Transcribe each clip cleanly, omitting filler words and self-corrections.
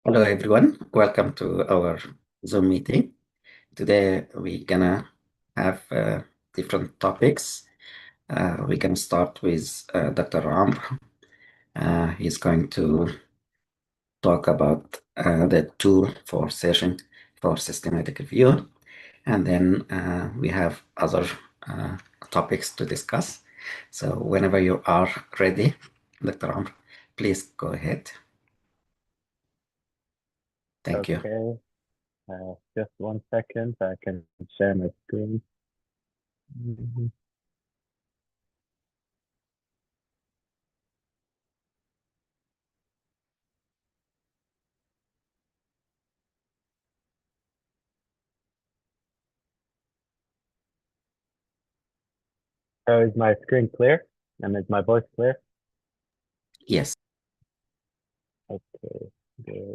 Hello everyone, welcome to our Zoom meeting. Today we're gonna have different topics. We're gonna start with Dr. Amr. He's going to talk about the tool for searching for systematic review. And then we have other topics to discuss. So whenever you are ready, Dr. Amr, please go ahead. Thank you. Okay, just 1 second. I can share my screen. So is my screen clear? And is my voice clear? Yes. Okay, good.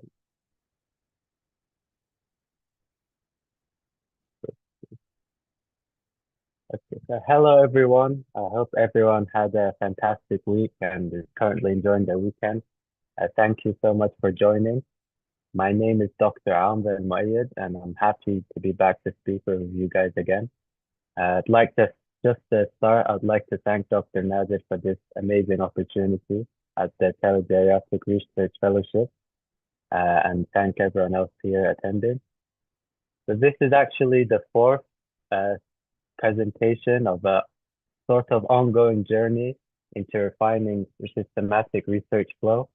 Okay, so hello everyone. I hope everyone had a fantastic week and is currently enjoying their weekend. Thank you so much for joining. My name is Dr. Amr Almuiad, and I'm happy to be back to speak with you guys again. I'd like to just to start, I'd like to thank Dr. Nadir for this amazing opportunity at the Tirelbar Research Fellowship, and thank everyone else here attending. So this is actually the fourth uh, presentation of a sort of ongoing journey into refining the systematic research flow.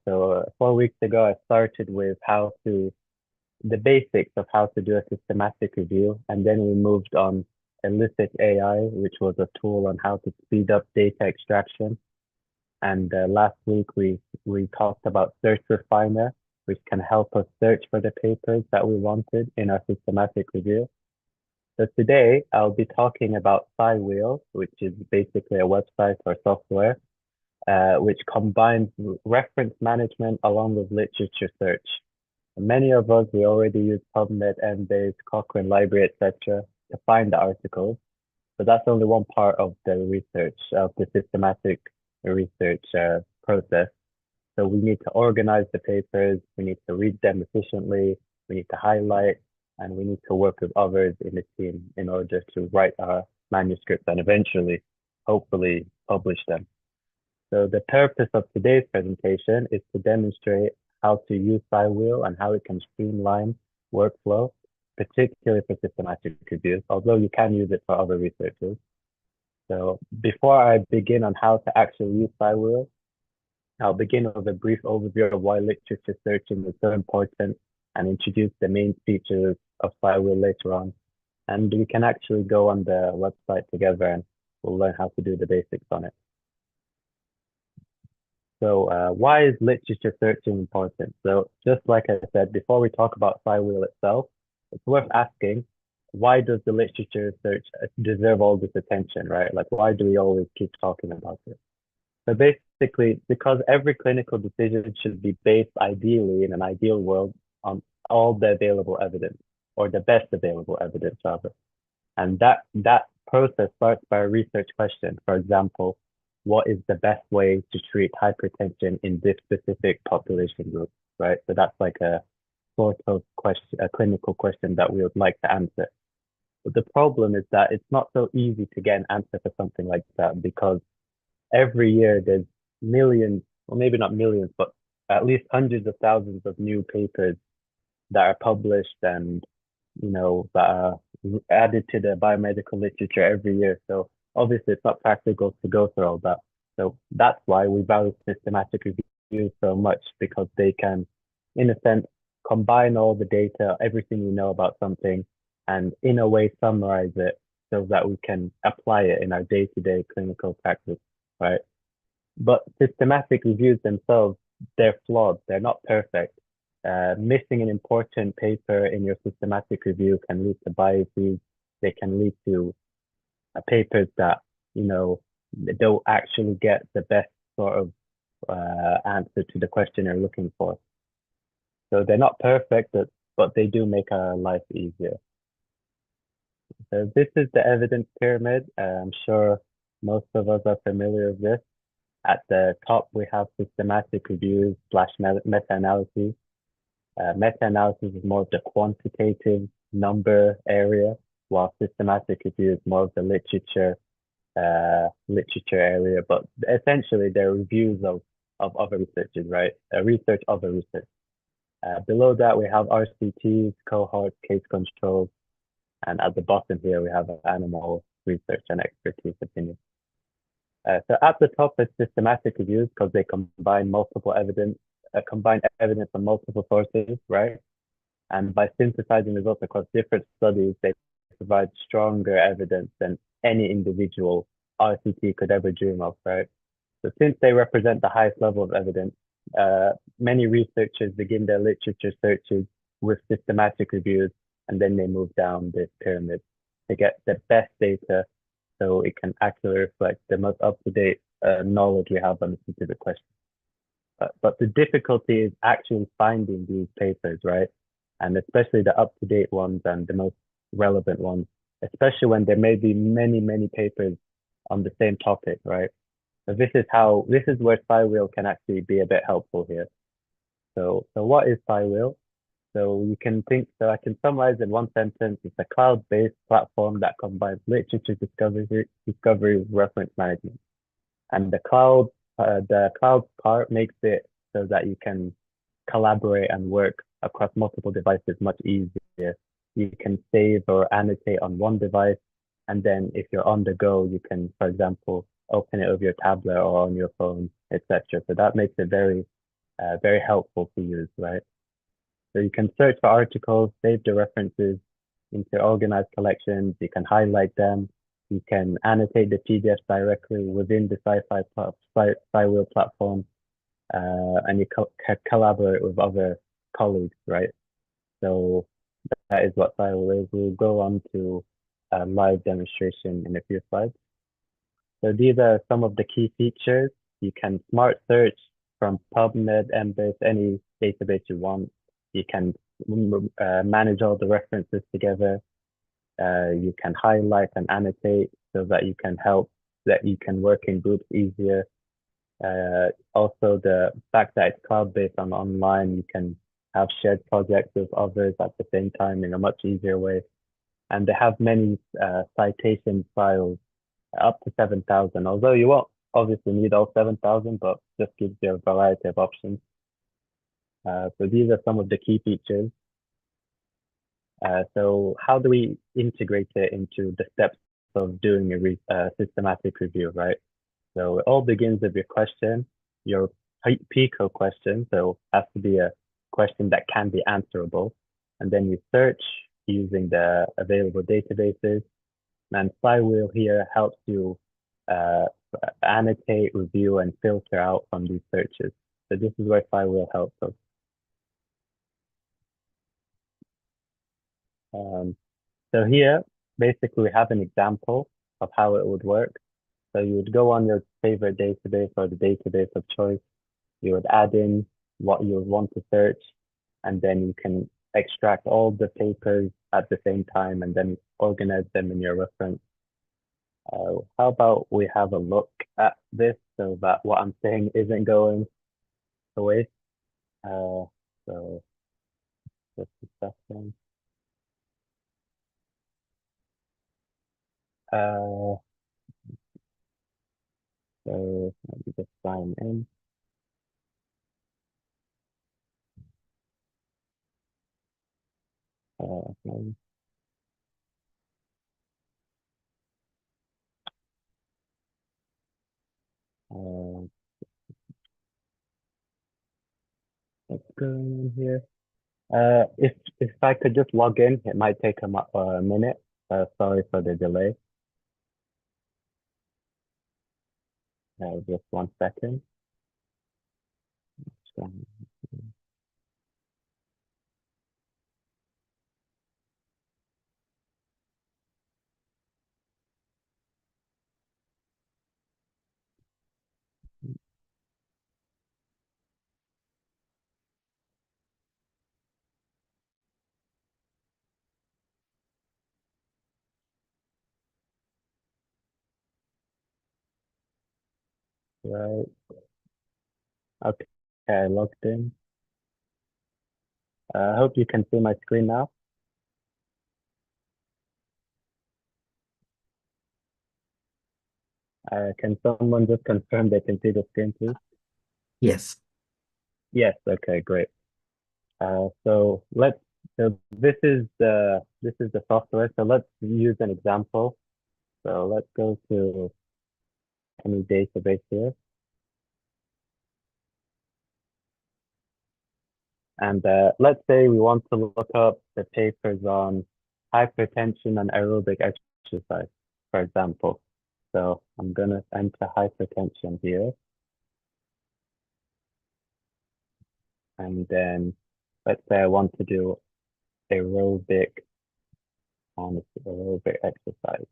4 weeks ago, I started with the basics of how to do a systematic review, and then we moved on Elicit AI, which was a tool on how to speed up data extraction. And last week we talked about Search Refiner, which can help us search for the papers that we wanted in our systematic review. So today I'll be talking about SciWheel, which is basically a website or software which combines reference management along with literature search. Many of us, we already use PubMed, Embase, Cochrane Library, etc. to find the articles, but that's only one part of the research, of the systematic research process. So we need to organize the papers, we need to read them efficiently, we need to highlight, and we need to work with others in the team in order to write our manuscripts and eventually, hopefully, publish them. So the purpose of today's presentation is to demonstrate how to use SciWheel and how it can streamline workflow, particularly for systematic reviews, although you can use it for other researchers. So before I begin on how to actually use SciWheel, I'll begin with a brief overview of why literature searching is so important and introduce the main features of SciWheel later on. And we can actually go on the website together and we'll learn how to do the basics on it. So why is literature searching important? So just like I said, before we talk about SciWheel itself, it's worth asking, why does the literature search deserve all this attention, right? Like, why do we always keep talking about it? So basically, because every clinical decision should be based ideally in an ideal world on all the available evidence, or the best available evidence rather. And that process starts by a research question. For example, what is the best way to treat hypertension in this specific population group, right? So that's like a sort of question, a clinical question that we would like to answer. But the problem is that it's not so easy to get an answer for something like that because every year there's millions, or maybe not millions, but at least hundreds of thousands of new papers that are published and that are added to the biomedical literature every year. So obviously it's not practical to go through all that. So that's why we value systematic reviews so much, because they can, in a sense, combine all the data, everything we know about something, and in a way summarize it so that we can apply it in our day-to-day clinical practice, right? But systematic reviews themselves, they're flawed. They're not perfect. Missing an important paper in your systematic review can lead to biases. They can lead to papers that, they don't actually get the best sort of answer to the question you're looking for. So they're not perfect, but they do make our life easier. So this is the evidence pyramid. I'm sure most of us are familiar with this. At the top, we have systematic reviews / meta-analyses. Meta-analysis is more of the quantitative number area, while systematic review is more of the literature area. But essentially, they're reviews of other researchers, right? Research of a research. Below that, we have RCTs, cohorts, case controls, and at the bottom here, we have animal research and expertise opinion. So at the top is systematic reviews because they combine evidence from multiple sources, right? And by synthesizing results across different studies, they provide stronger evidence than any individual RCT could ever dream of, right? So since they represent the highest level of evidence, many researchers begin their literature searches with systematic reviews, and then they move down this pyramid to get the best data so it can accurately reflect the most up-to-date knowledge we have on a specific question. But the difficulty is actually finding these papers, right? And especially the up-to-date ones and the most relevant ones, especially when there may be many, many papers on the same topic, right? So this is where SciWheel can actually be a bit helpful here. So what is SciWheel? So I can summarize in one sentence. It's a cloud-based platform that combines literature discovery with reference management. And the cloud part makes it so that you can collaborate and work across multiple devices much easier. You can save or annotate on one device, and then if you're on the go, you can, for example, open it with your tablet or on your phone, etc. So that makes it very helpful to use, right? So you can search for articles, save the references into organized collections. You can highlight them. You can annotate the PDFs directly within the SciWheel platform, and you collaborate with other colleagues, right? So that is what SciWheel is. We'll go on to a live demonstration in a few slides. So these are some of the key features. You can smart search from PubMed, Embase, any database you want. You can manage all the references together. You can highlight and annotate so that you can work in groups easier. Also, the fact that it's cloud-based and online, you can have shared projects with others at the same time in a much easier way. And they have many citation files, up to 7,000, although you won't obviously need all 7,000, but just gives you a variety of options. So these are some of the key features. So how do we integrate it into the steps of doing a systematic review, right? So it all begins with your question, your PICO question. So it has to be a question that can be answerable. And then you search using the available databases. And SciWheel here helps you annotate, review, and filter out from these searches. So this is where SciWheel helps us. So here, basically, we have an example of how it would work. So you would go on your favorite database or the database of choice. You would add in what you would want to search, and then you can extract all the papers at the same time and then organize them in your reference. How about we have a look at this so that what I'm saying isn't going away? So just a second. Uh, so let me just sign in. Okay. Uh, what's going on here? If I could just log in, it might take a minute. Sorry for the delay. Just 1 second. Right. Okay, I logged in. I hope you can see my screen now. Can someone just confirm they can see the screen, please? Yes. Yes. Okay, great. So this is the software. So let's use an example. So let's go to any database here, and let's say we want to look up the papers on hypertension and aerobic exercise, for example. So I'm gonna enter hypertension here, and then let's say I want to do aerobic on aerobic exercise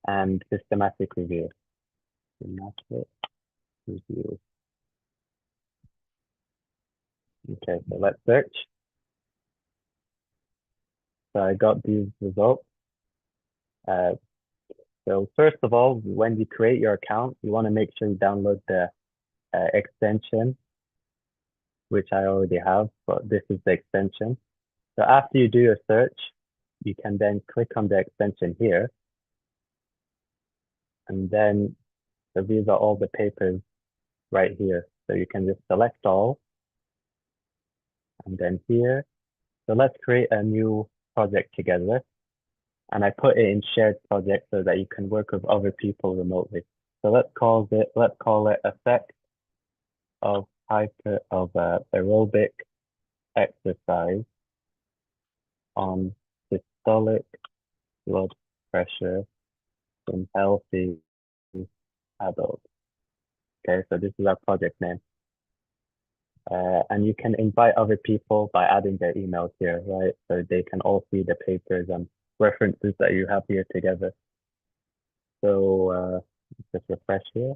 and systematic review. Systematic review. Okay, so let's search. So I got these results. Uh, so first of all, when you create your account, you want to make sure you download the extension, which I already have, but this is the extension. So after you do your search, you can then click on the extension here, and then so these are all the papers right here. So you can just select all, and then here. So let's create a new project together. And I put it in shared project so that you can work with other people remotely. So let's call it effect of aerobic exercise on systolic blood pressure in healthy adults. Okay, so this is our project name. And you can invite other people by adding their emails here, right? So they can all see the papers and references that you have here together. So just refresh here.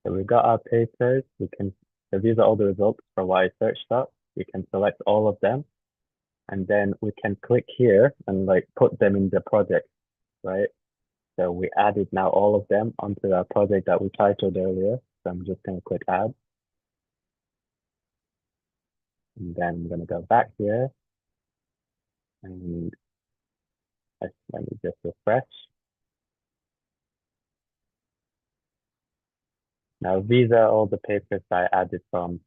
So we've got our papers. So these are all the results for what I searched up. We can select all of them, and then we can click here and like put them in the project, right? So we added now all of them onto our project that we titled earlier. So I'm just gonna click add, and then I'm gonna go back here and let me just refresh. Now these are all the papers I added from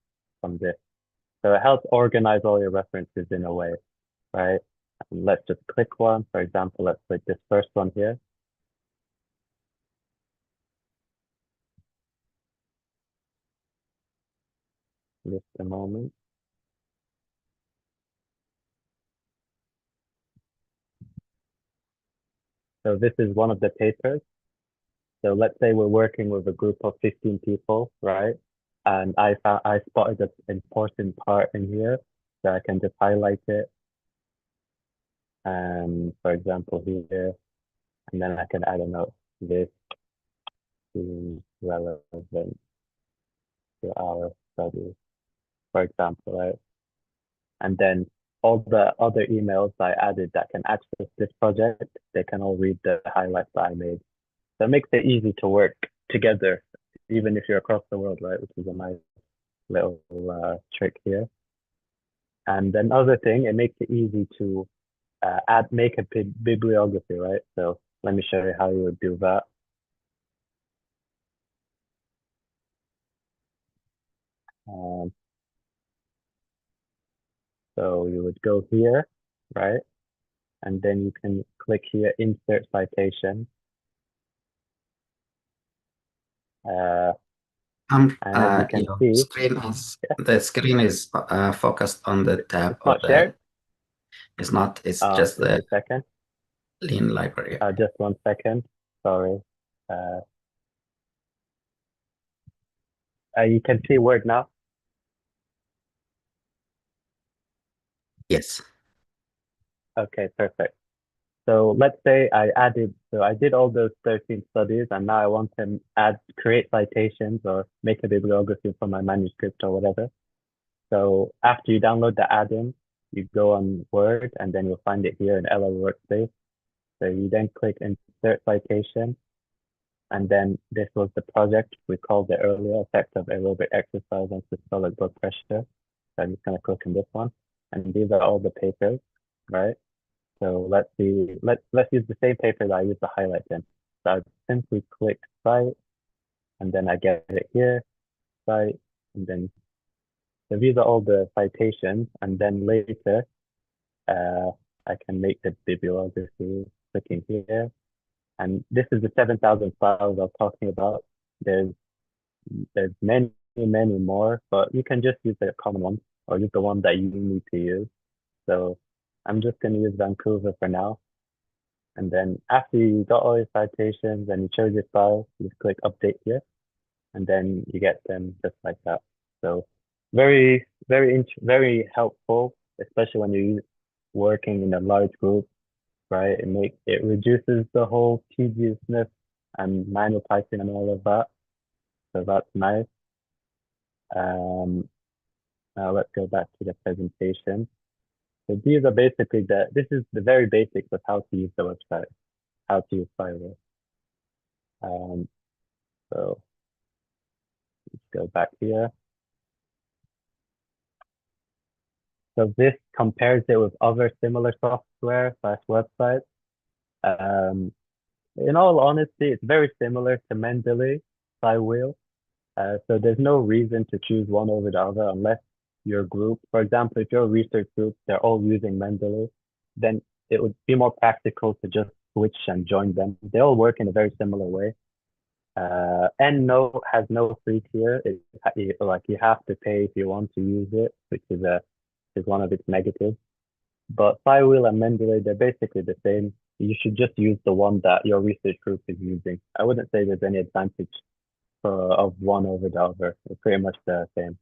this. So it helps organize all your references in a way, right? And let's just click one. For example, let's click this first one here. Just a moment. So this is one of the papers. So let's say we're working with a group of 15 people, right? And I spotted an important part in here, so I can just highlight it. And for example, here, and then I can add a note. This is relevant to our study, for example, right? And then all the other emails I added that can access this project, they can all read the highlights that I made. So it makes it easy to work together, even if you're across the world, right? Which is a nice little trick here. And then other thing, it makes it easy to make a bibliography, right? So let me show you how you would do that. Um, so you would go here, right? And then you can click here, insert citation. Uh, and as you can Your see, screen is the screen is focused on the tab it's or not shared. the. It's not. It's just Just a the second. lean library. Just 1 second. Sorry. Uh, you can see Word now. Yes. Okay, perfect. So let's say I did all those 13 studies and now I want to create citations or make a bibliography for my manuscript or whatever. So after you download the add-in, you go on Word and then you'll find it here in LL Workspace. So you then click Insert Citation, and then this was the project we called it earlier, Effect of Aerobic Exercise on Systolic Blood Pressure. So I'm just gonna click on this one, and these are all the papers, right? So let's see, let's use the same paper that I used the highlights in. So I simply click cite, and then I get it here, cite, and then so these are all the citations, and then later uh, I can make the bibliography clicking here. And this is the 7,000 files I was talking about. There's there's many more, but you can just use the common one or use the one that you need to use. So I'm just going to use Vancouver for now. And then after you got all your citations and you chose your file, you just click update here, and then you get them just like that. So very helpful, especially when you're working in a large group, right? It reduces the whole tediousness and manual typing and all of that. So that's nice. Um, Now let's go back to the presentation. So these are basically this is the very basics of how to use the website, how to use SciWheel. Um, so let's go back here. So this compares it with other similar software slash websites. Um, in all honesty, it's very similar to Mendeley, SciWheel. So there's no reason to choose one over the other unless your group, for example, if you're a research group, they're all using Mendeley, then it would be more practical to just switch and join them. They all work in a very similar way. EndNote has no free tier. Like you have to pay if you want to use it, which is one of its negatives. But SciWheel and Mendeley, they're basically the same. You should just use the one that your research group is using. I wouldn't say there's any advantage of one over the other. They're pretty much the same.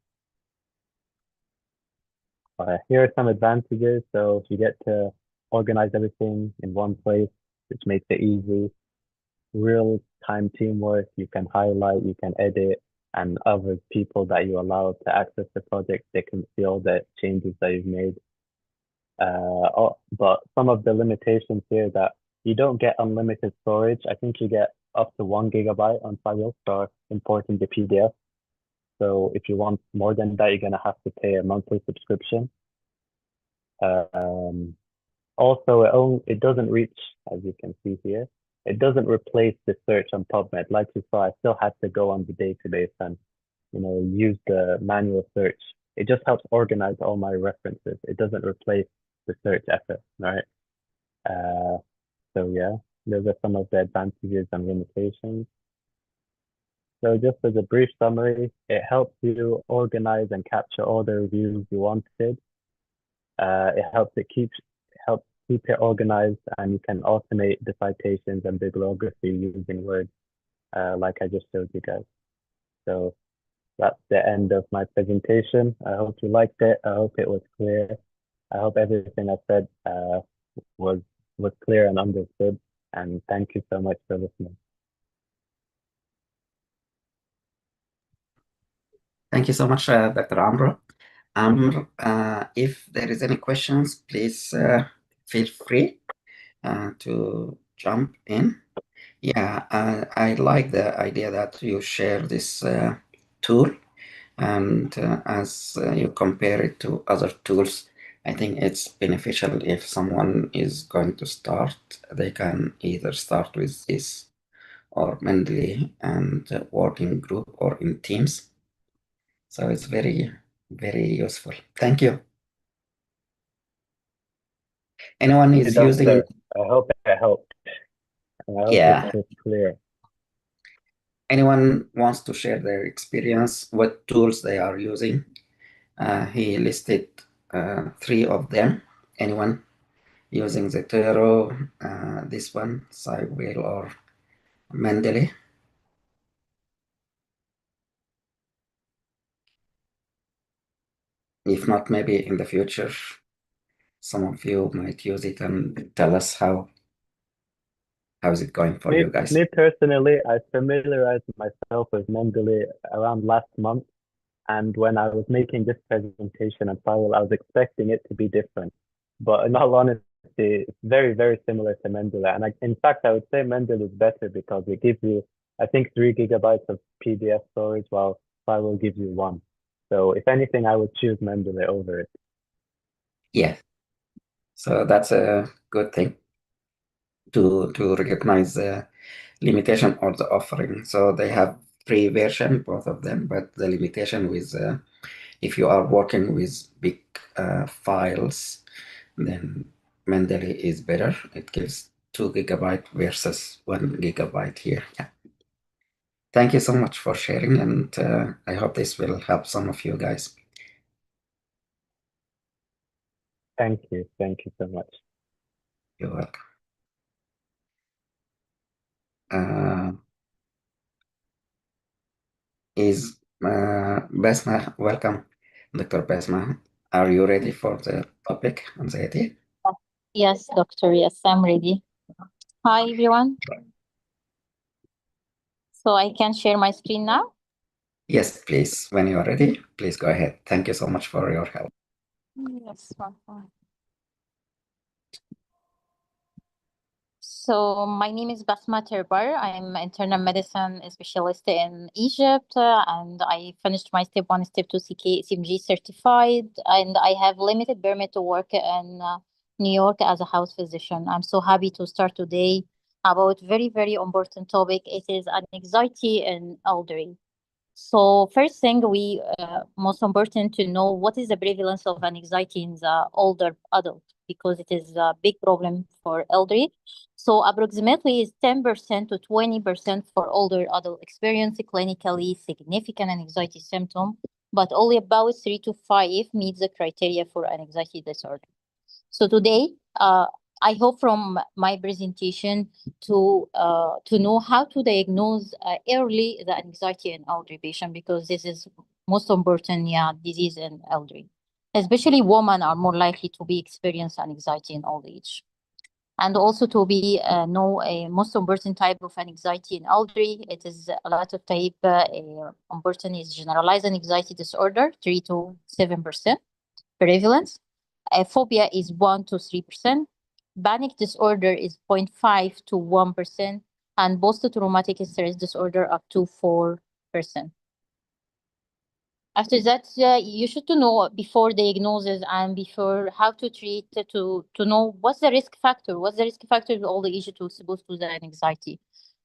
Here are some advantages. So you get to organize everything in one place, which makes it easy. Real-time teamwork, you can highlight, you can edit, and other people that you allow to access the project, they can see all the changes that you've made. But some of the limitations here that you don't get unlimited storage. I think you get up to 1 GB on SciWheel for importing the PDF. So if you want more than that, you're gonna have to pay a monthly subscription. Um, Also, it doesn't reach, as you can see here, it doesn't replace the search on PubMed. Like you saw, I still had to go on the database and, use the manual search. It just helps organize all my references. It doesn't replace the search effort, right? Uh, so yeah, those are some of the advantages and limitations. So just as a brief summary, it helps you organize and capture all the reviews you wanted. It helps keep it organized, and you can automate the citations and bibliography using Word, like I just showed you guys. So that's the end of my presentation. I hope you liked it. I hope it was clear. I hope everything I said was was clear and understood. And thank you so much for listening. Thank you so much, Dr. Amr. If there is any questions, please feel free to jump in. Yeah, I like the idea that you share this tool, and as you compare it to other tools, I think it's beneficial if someone is going to start, they can either start with this or Mendeley and working group or in teams. So it's very useful. Thank you. Anyone Hey, is using, Doctor, I hope it helped. And I hope yeah, it was clear. anyone wants to share their experience, what tools they are using? He listed 3 of them. Anyone using Zotero, this one, SciWheel or Mendeley? If not, maybe in the future, some of you might use it and tell us how is it going for Me, you guys. me personally, I familiarized myself with Mendeley around last month. And when I was making this presentation and file, I was expecting it to be different. But in all honesty, it's very similar to Mendeley. And in fact, I would say Mendeley is better because it gives you, I think, 3 GB of PDF storage, while Firewall gives you one. So if anything, I would choose Mendeley over it. Yeah, so that's a good thing to recognize the limitation or the offering. So they have free version, both of them, but the limitation with if you are working with big files, then Mendeley is better. It gives 2 GB versus 1 GB here. Yeah. Thank you so much for sharing, and I hope this will help some of you guys. Thank you. Thank you so much. You're welcome. Uh, is Basma, welcome, Dr. Basma. Are you ready for the topic, anxiety? Yes, doctor. Yes, I'm ready. Hi, everyone. So I can share my screen now? Yes, please. When you are ready, please go ahead. Thank you so much for your help. Yes. So my name is Basma Tirelbar. I'm internal medicine specialist in Egypt, and I finished my step 1, step 2 CMG certified, and I have limited permit to work in New York as a house physician. I'm so happy to start today about very, very important topic. It is anxiety in elderly. So first thing, we most important to know what is the prevalence of anxiety in the older adult, because it is a big problem for elderly. So approximately is 10% to 20% for older adult experience clinically significant anxiety symptom, but only about 3 to 5 meets the criteria for an anxiety disorder. So today, I hope from my presentation to know how to diagnose early the anxiety in elderly patient, because this is most important, disease in elderly. Especially women are more likely to be experience anxiety in old age. And also to be know a most important type of anxiety in elderly. It is a lot of type. Important is generalized anxiety disorder, 3 to 7% prevalence. Phobia is 1 to 3%. Panic disorder is 0.5 to 1%. And post-traumatic stress disorder up to 4%. After that, you should to know before diagnosis and before how to treat to know what's the risk factor. What's the risk factor of all the issue to supposed to the anxiety.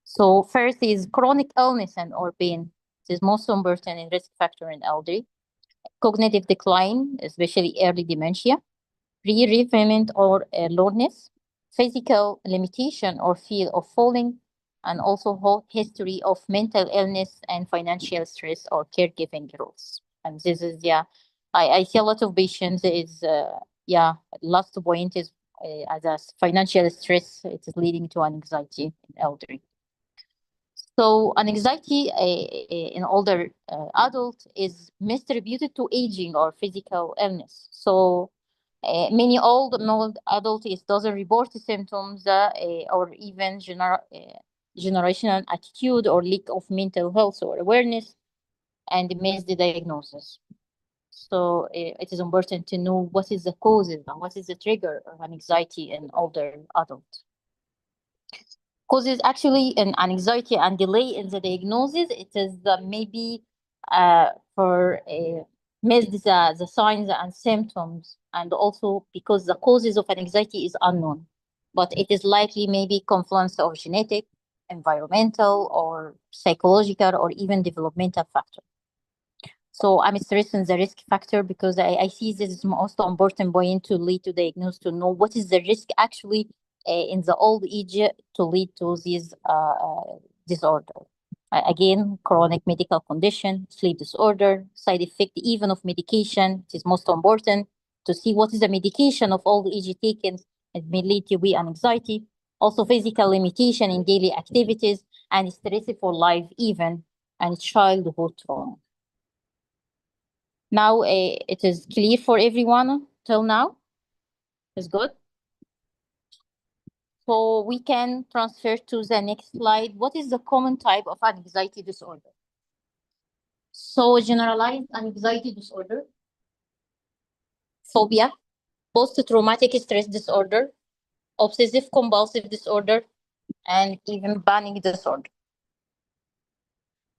So first is chronic illness and or pain. This is most important in risk factor in elderly. Cognitive decline, especially early dementia. Bereavement or loneliness, physical limitation or fear of falling, and also whole history of mental illness and financial stress or caregiving roles. And this is, I see a lot of patients is, last point is as a financial stress, it is leading to anxiety in elderly. So anxiety in older adult is misattributed to aging or physical illness. So many old adult is doesn't report the symptoms or even generational attitude or lack of mental health or awareness and miss the diagnosis. So it is important to know what is the causes and what is the trigger of anxiety in older adult. Causes actually an anxiety and delay in the diagnosis. It is maybe for miss the signs and symptoms, and also because the causes of anxiety is unknown, but it is likely maybe confluence of genetic, environmental, or psychological, or even developmental factor. So I'm stressing the risk factor because I see this is most important point to lead to diagnose, to know what is the risk actually in the old age to lead to this disorder. Again, chronic medical condition, sleep disorder, side effect even of medication. It is most important to see what is the medication of old age taken. It may lead to anxiety. Also physical limitation in daily activities and stress for life even, and childhood trauma. Now it is clear for everyone till now. It's good. So we can transfer to the next slide. What is the common type of anxiety disorder? So generalized anxiety disorder, phobia, post-traumatic stress disorder, obsessive compulsive disorder, and even panic disorder.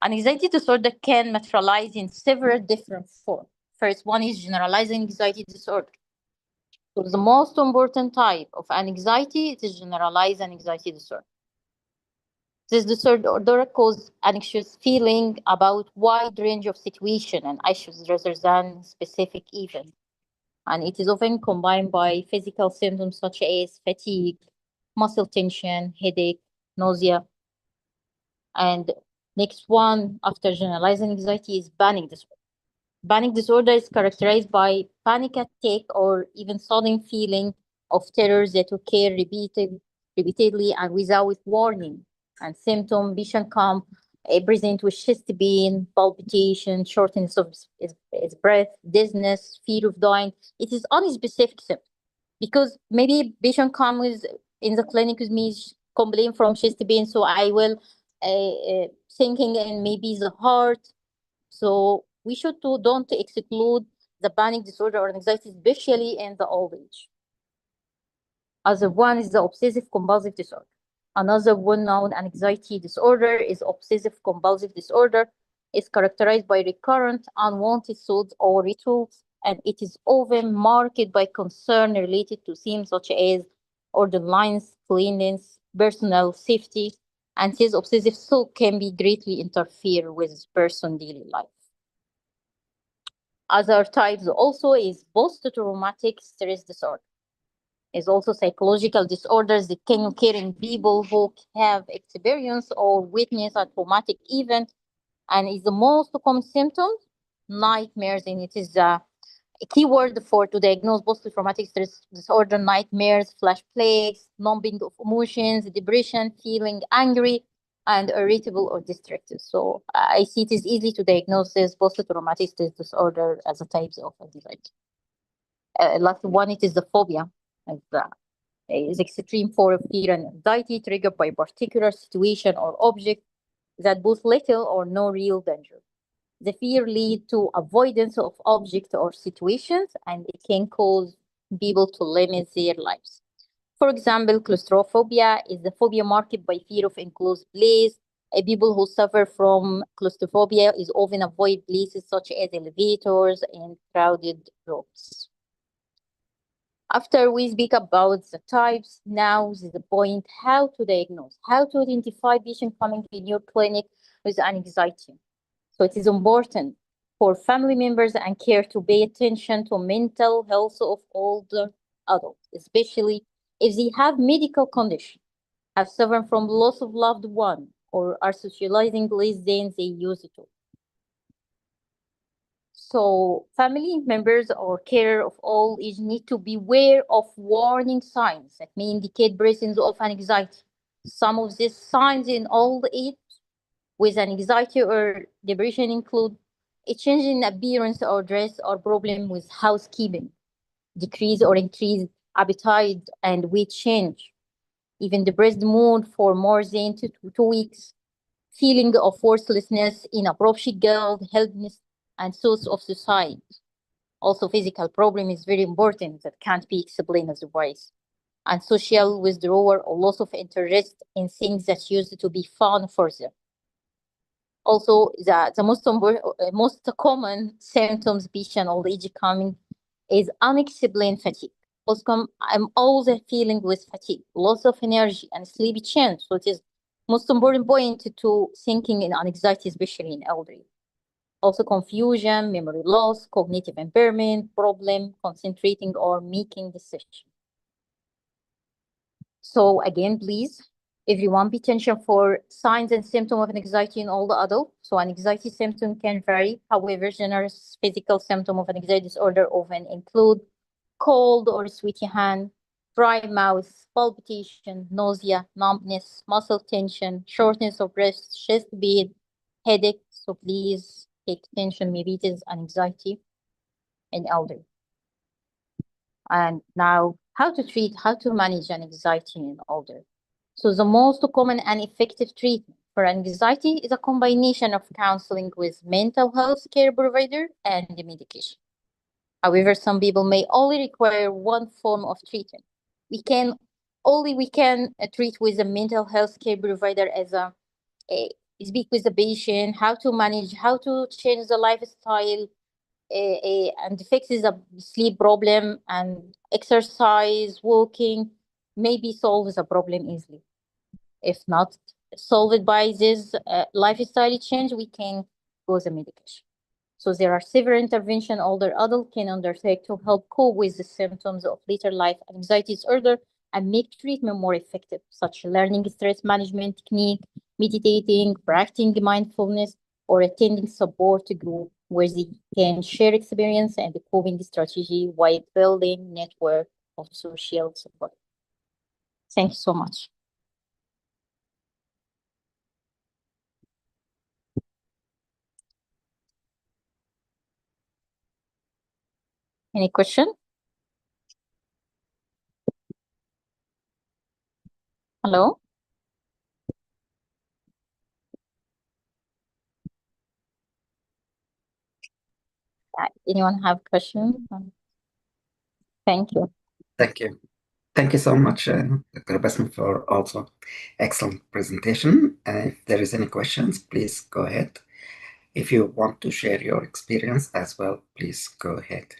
An anxiety disorder can materialize in several different forms. First one is generalizing anxiety disorder. So the most important type of anxiety is generalized anxiety disorder. This disorder causes anxious feeling about wide range of situation and issues rather than specific event. And it is often combined by physical symptoms such as fatigue, muscle tension, headache, nausea. And next one after generalizing anxiety is panic disorder. Panic disorder is characterized by panic attack or even sudden feeling of terror that occur repeatedly and without warning. And symptom patient come present with chest pain, palpitation, shortness of breath, dizziness, fear of dying. It is unspecific symptom because maybe patient come with in the clinic with me complain from chest pain, so I will thinking and maybe the heart. So we should don't exclude the panic disorder or anxiety, especially in the old age. Other one is the obsessive compulsive disorder. Another well-known anxiety disorder is obsessive compulsive disorder. It's characterized by recurrent unwanted thoughts or rituals, and it is often marked by concern related to themes such as order lines, cleanliness, personal safety, and this obsessive thought can be greatly interfere with person's daily life. Other types also is post-traumatic stress disorder. Is also psychological disorders that can occur in people who have experienced or witnessed a traumatic event, and is the most common symptom, nightmares, and it is a keyword for to diagnose post-traumatic stress disorder: nightmares, flash plagues, numbing of emotions, depression, feeling angry, and irritable or distracted. So I see it is easy to diagnose this post-traumatic stress disorder as a type of anxiety. Last one, it is the phobia. Is extreme form of fear and anxiety triggered by particular situation or object that pose little or no real danger. The fear lead to avoidance of objects or situations, and it can cause people to limit their lives. For example, claustrophobia is the phobia marked by fear of enclosed place. People who suffer from claustrophobia is often avoid places such as elevators and crowded rooms. After we speak about the types, now is the point how to diagnose, how to identify patient coming in your clinic with anxiety. So it is important for family members and care to pay attention to mental health of older adults, especially if they have medical condition, have suffered from loss of loved one, or are socializing less than they used to. So family members or care of all age need to be aware of warning signs that may indicate presence of anxiety. Some of these signs in old age with anxiety or depression include a change in appearance or dress or problem with housekeeping, decrease or increased appetite and weight change, even depressed mood for more than 2 weeks, feeling of worthlessness, inappropriate guilt, helplessness, and source of suicide. Also, physical problem is very important that can't be explained otherwise. And social withdrawal or loss of interest in things that used to be fun for them. Also, the most common symptoms patient old age coming is unexplained fatigue. Also, I'm always feeling with fatigue, loss of energy, and sleepy change. So it is most important point to thinking in anxiety, especially in elderly. Also confusion, memory loss, cognitive impairment, problem concentrating or making decisions. So again, please, everyone pay attention for signs and symptoms of anxiety in older adults. So an anxiety symptom can vary. However, general physical symptoms of anxiety disorder often include cold or sweaty hand, dry mouth, palpitation, nausea, numbness, muscle tension, shortness of breath, chest pain, headache. So please take attention, maybe it is anxiety in elderly. And now, how to manage an anxiety in older. So the most common and effective treatment for anxiety is a combination of counseling with mental health care provider and the medication. However, some people may only require one form of treatment. We can treat with a mental health care provider as a speak with the patient, how to manage, how to change the lifestyle, and fixes the sleep problem, and exercise, walking, maybe solves the problem easily. If not solved by this lifestyle change, we can go the medication. So there are several interventions older adults can undertake to help cope with the symptoms of later life anxiety disorder and make treatment more effective, such as learning stress management technique, meditating, practicing mindfulness, or attending support group where they can share experience and coping strategy while building network of social support. Thank you so much. Any question? Hello? Anyone have questions? Thank you. Thank you. Thank you so much, Dr. Basma, for also excellent presentation. If there is any questions, please go ahead. If you want to share your experience as well, please go ahead.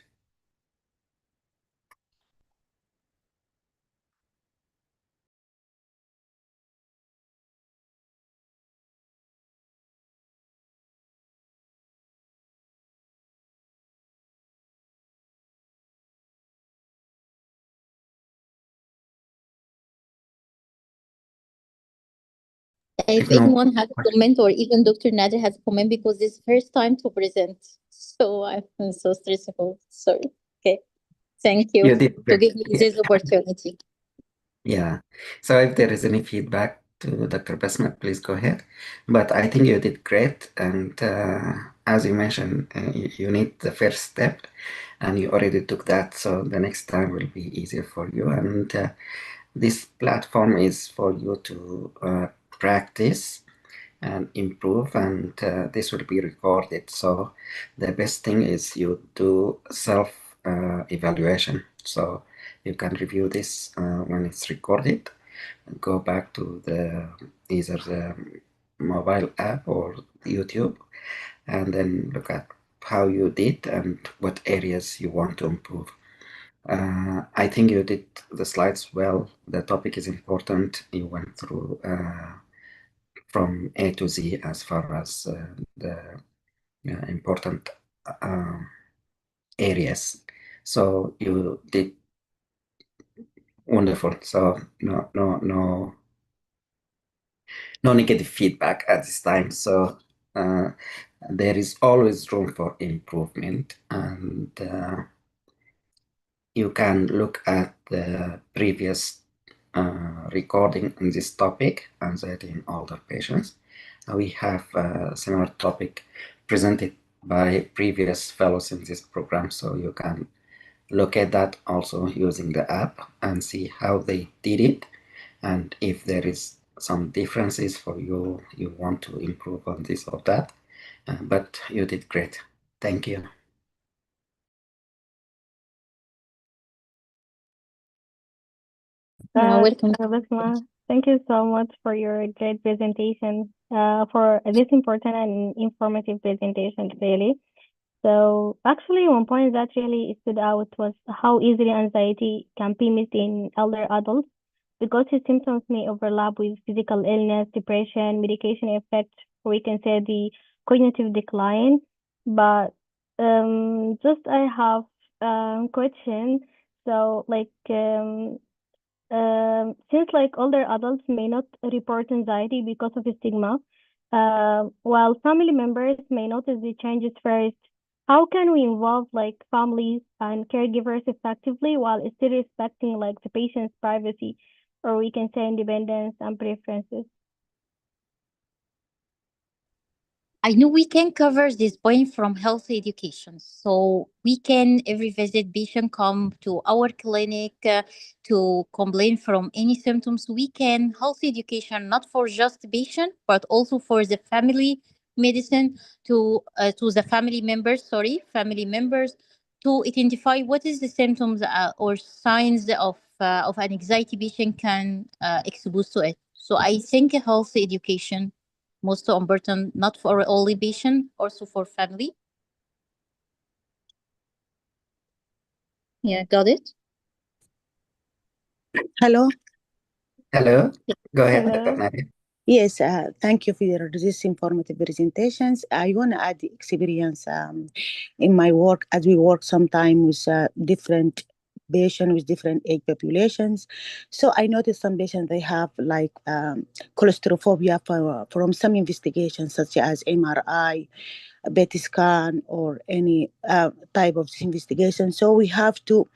If If no anyone has a question, comment, or even Dr. Nader has a comment, because it's first time to present. So I've been so stressful. Sorry. Okay. Thank you you did to great. give me this opportunity. Yeah. So if there is any feedback to Dr. Basma, please go ahead. But I think you did great. And as you mentioned, you need the first step, and you already took that. So the next time will be easier for you. And this platform is for you to practice and improve, and this will be recorded. So the best thing is you do self evaluation. So you can review this when it's recorded, and go back to the either the mobile app or YouTube, and then look at how you did and what areas you want to improve. I think you did the slides well. The topic is important. You went through from A to Z as far as the important uh, areas. So you did wonderful. So no negative feedback at this time. So there is always room for improvement, and you can look at the previous recording on this topic, anxiety in older patients. We have a similar topic presented by previous fellows in this program, so you can look at that also using the app and see how they did it, and if there is some differences for you, you want to improve on this or that. But you did great. Thank you. Welcome. Basma, thank you so much for your great presentation, for this important and informative presentation, really. So actually, one point that really stood out was how easily anxiety can be missed in elder adults because its symptoms may overlap with physical illness, depression, medication effect, or we can say the cognitive decline. But just I have a question. So since older adults may not report anxiety because of stigma, while family members may notice the changes first, how can we involve families and caregivers effectively while still respecting the patient's privacy, or we can say independence and preferences? I know we can cover this point from health education. So we can every visit patient come to our clinic to complain from any symptoms. We can health education not for just the patient but also for the family medicine to the family members to identify what is the symptoms or signs of an anxiety patient can expose to it. So I think health education most important, not for only patient, also for family. Yeah, got it. Hello. Hello, go ahead, Dr. Hello. Nadia. Yes, thank you for this informative presentations. I want to add the experience in my work as we work sometime with different patients with different age populations. So I noticed some patients they have like claustrophobia from some investigations such as MRI, PET scan, or any type of investigation. So we have to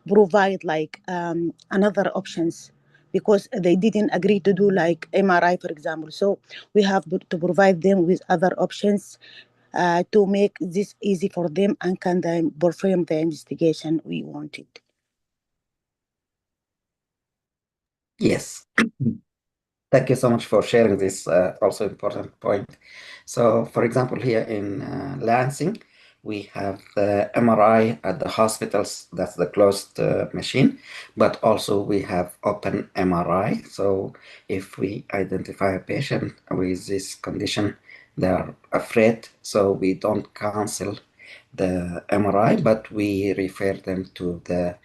provide like another options because they didn't agree to do like MRI, for example. So we have to provide them with other options to make this easy for them and can then perform the investigation we wanted. Yes. Thank you so much for sharing this also important point. So, for example, here in Lansing, we have the MRI at the hospitals, that's the closed machine, but also we have open MRI. So, if we identify a patient with this condition, they are afraid, so we don't cancel the MRI, but we refer them to the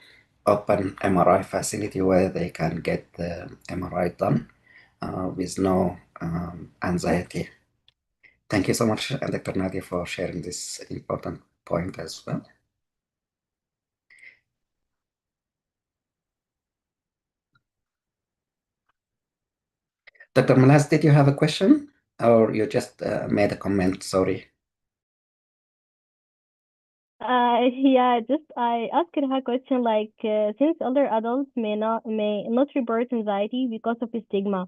open MRI facility where they can get the MRI done with no anxiety. Thank you so much, Dr. Nadia, for sharing this important point as well. Dr. Manas, did you have a question or you just made a comment? Sorry. Yeah, just I asked her a question like since older adults may not report anxiety because of the stigma,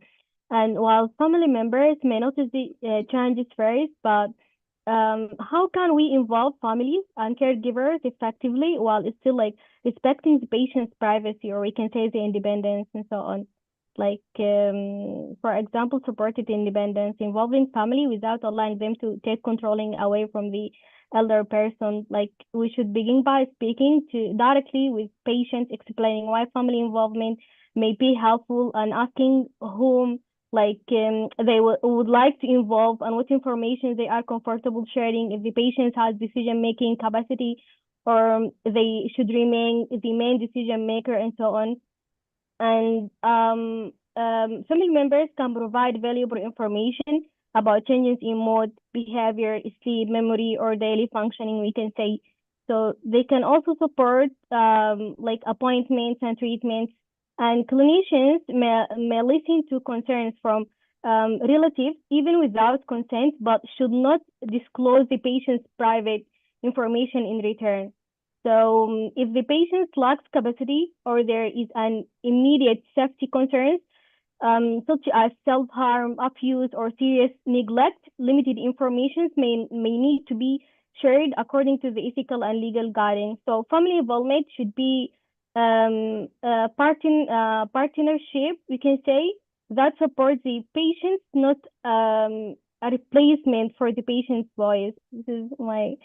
and while family members may notice the changes first, but how can we involve families and caregivers effectively while it's still like respecting the patient's privacy, or we can say the independence and so on? Like, for example, supported independence involving family without allowing them to take controlling away from the elder person. Like, we should begin by speaking to directly with patients, explaining why family involvement may be helpful and asking whom they would like to involve and what information they are comfortable sharing, if the patient has decision making capacity or they should remain the main decision maker and so on. And family members can provide valuable information about changes in mood, behavior, sleep, memory, or daily functioning, we can say. So they can also support like appointments and treatments. And clinicians may listen to concerns from relatives even without consent, but should not disclose the patient's private information in return. So if the patient lacks capacity or there is an immediate safety concerns, such as self-harm, abuse, or serious neglect, limited information may need to be shared according to the ethical and legal guidance. So family involvement should be partnership, we can say, that supports the patient, not a replacement for the patient's voice. This is my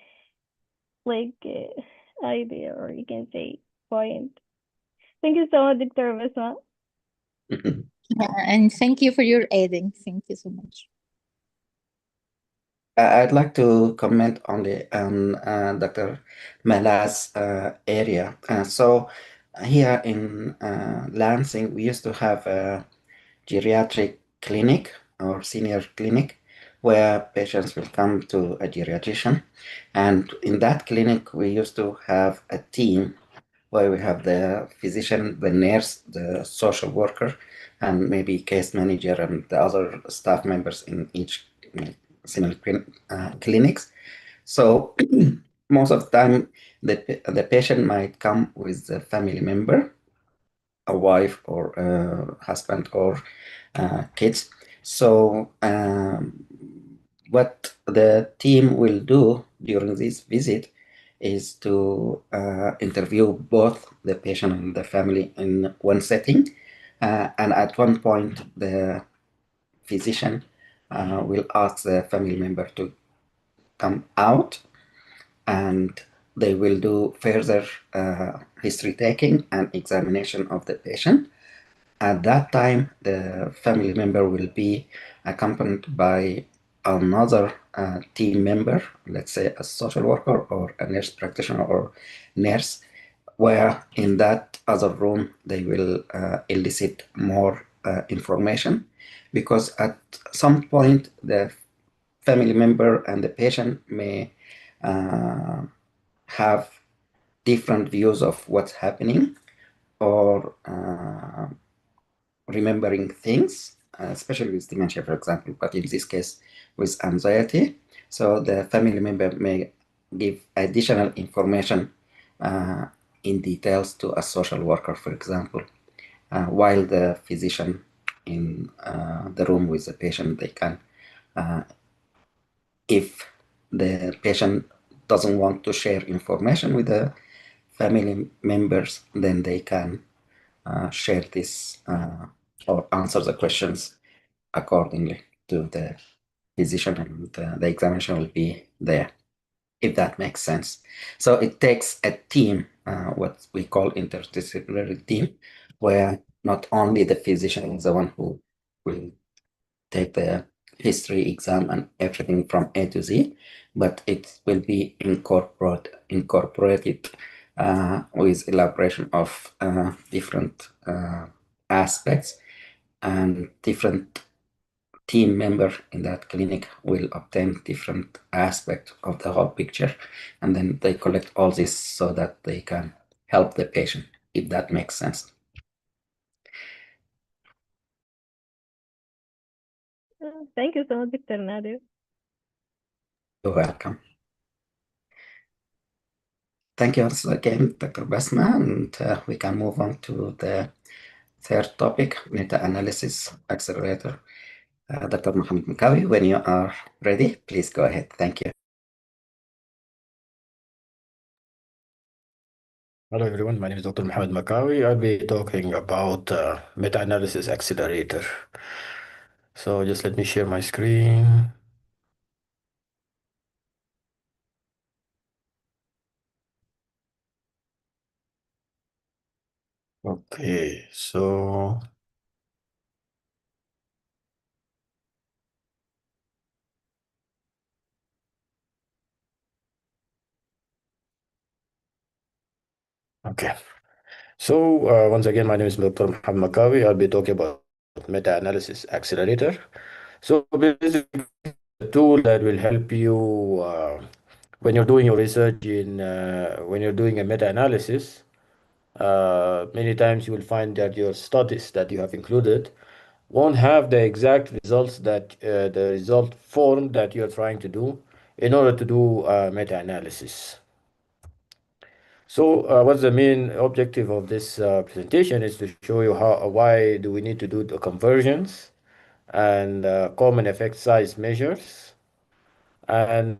idea, or you can say point. Thank you so much, Dr. Basma. And thank you for your aiding. Thank you so much. I'd like to comment on the Dr. Mala's area. So here in Lansing, we used to have a geriatric clinic or senior clinic where patients will come to a geriatrician. And in that clinic, we used to have a team where we have the physician, the nurse, the social worker, and maybe case manager and the other staff members in each senior clinics. So most of the time, the patient might come with a family member, a wife or a husband or kids. So what the team will do during this visit is to interview both the patient and the family in one setting. And at one point, the physician will ask the family member to come out, and they will do further history taking and examination of the patient. At that time, the family member will be accompanied by another team member, let's say a social worker or a nurse practitioner or nurse, where in that other room they will elicit more information, because at some point the family member and the patient may have different views of what's happening, or remembering things, especially with dementia, for example, but in this case with anxiety. So the family member may give additional information in details to a social worker, for example, while the physician in the room with the patient, they can, if the patient doesn't want to share information with the family members, then they can share this or answer the questions accordingly to the physician, and the examination will be there, if that makes sense. So it takes a team, what we call interdisciplinary team, where not only the physician is the one who will take the history exam and everything from A to Z, but it will be incorporated with elaboration of different aspects, and different team member in that clinic will obtain different aspects of the whole picture, and then they collect all this so that they can help the patient, if that makes sense. Thank you so much, Dr. Nader. You're welcome. Thank you once again, Dr. Basma, and we can move on to the third topic, meta-analysis accelerator. Dr. Mohammed Makkawi, when you are ready, please go ahead. Thank you. Hello everyone, my name is Dr. Mohammed Makkawi. I'll be talking about meta-analysis accelerator. So just let me share my screen. Okay, so okay. So once again, my name is Dr. Mohammed Makkawi. I'll be talking about meta-analysis accelerator. So basically, a tool that will help you when you're doing your research when you're doing a meta-analysis. Many times you will find that your studies that you have included won't have the exact results that the result form that you're trying to do in order to do meta-analysis. So what's the main objective of this presentation is to show you why do we need to do the conversions and common effect size measures, and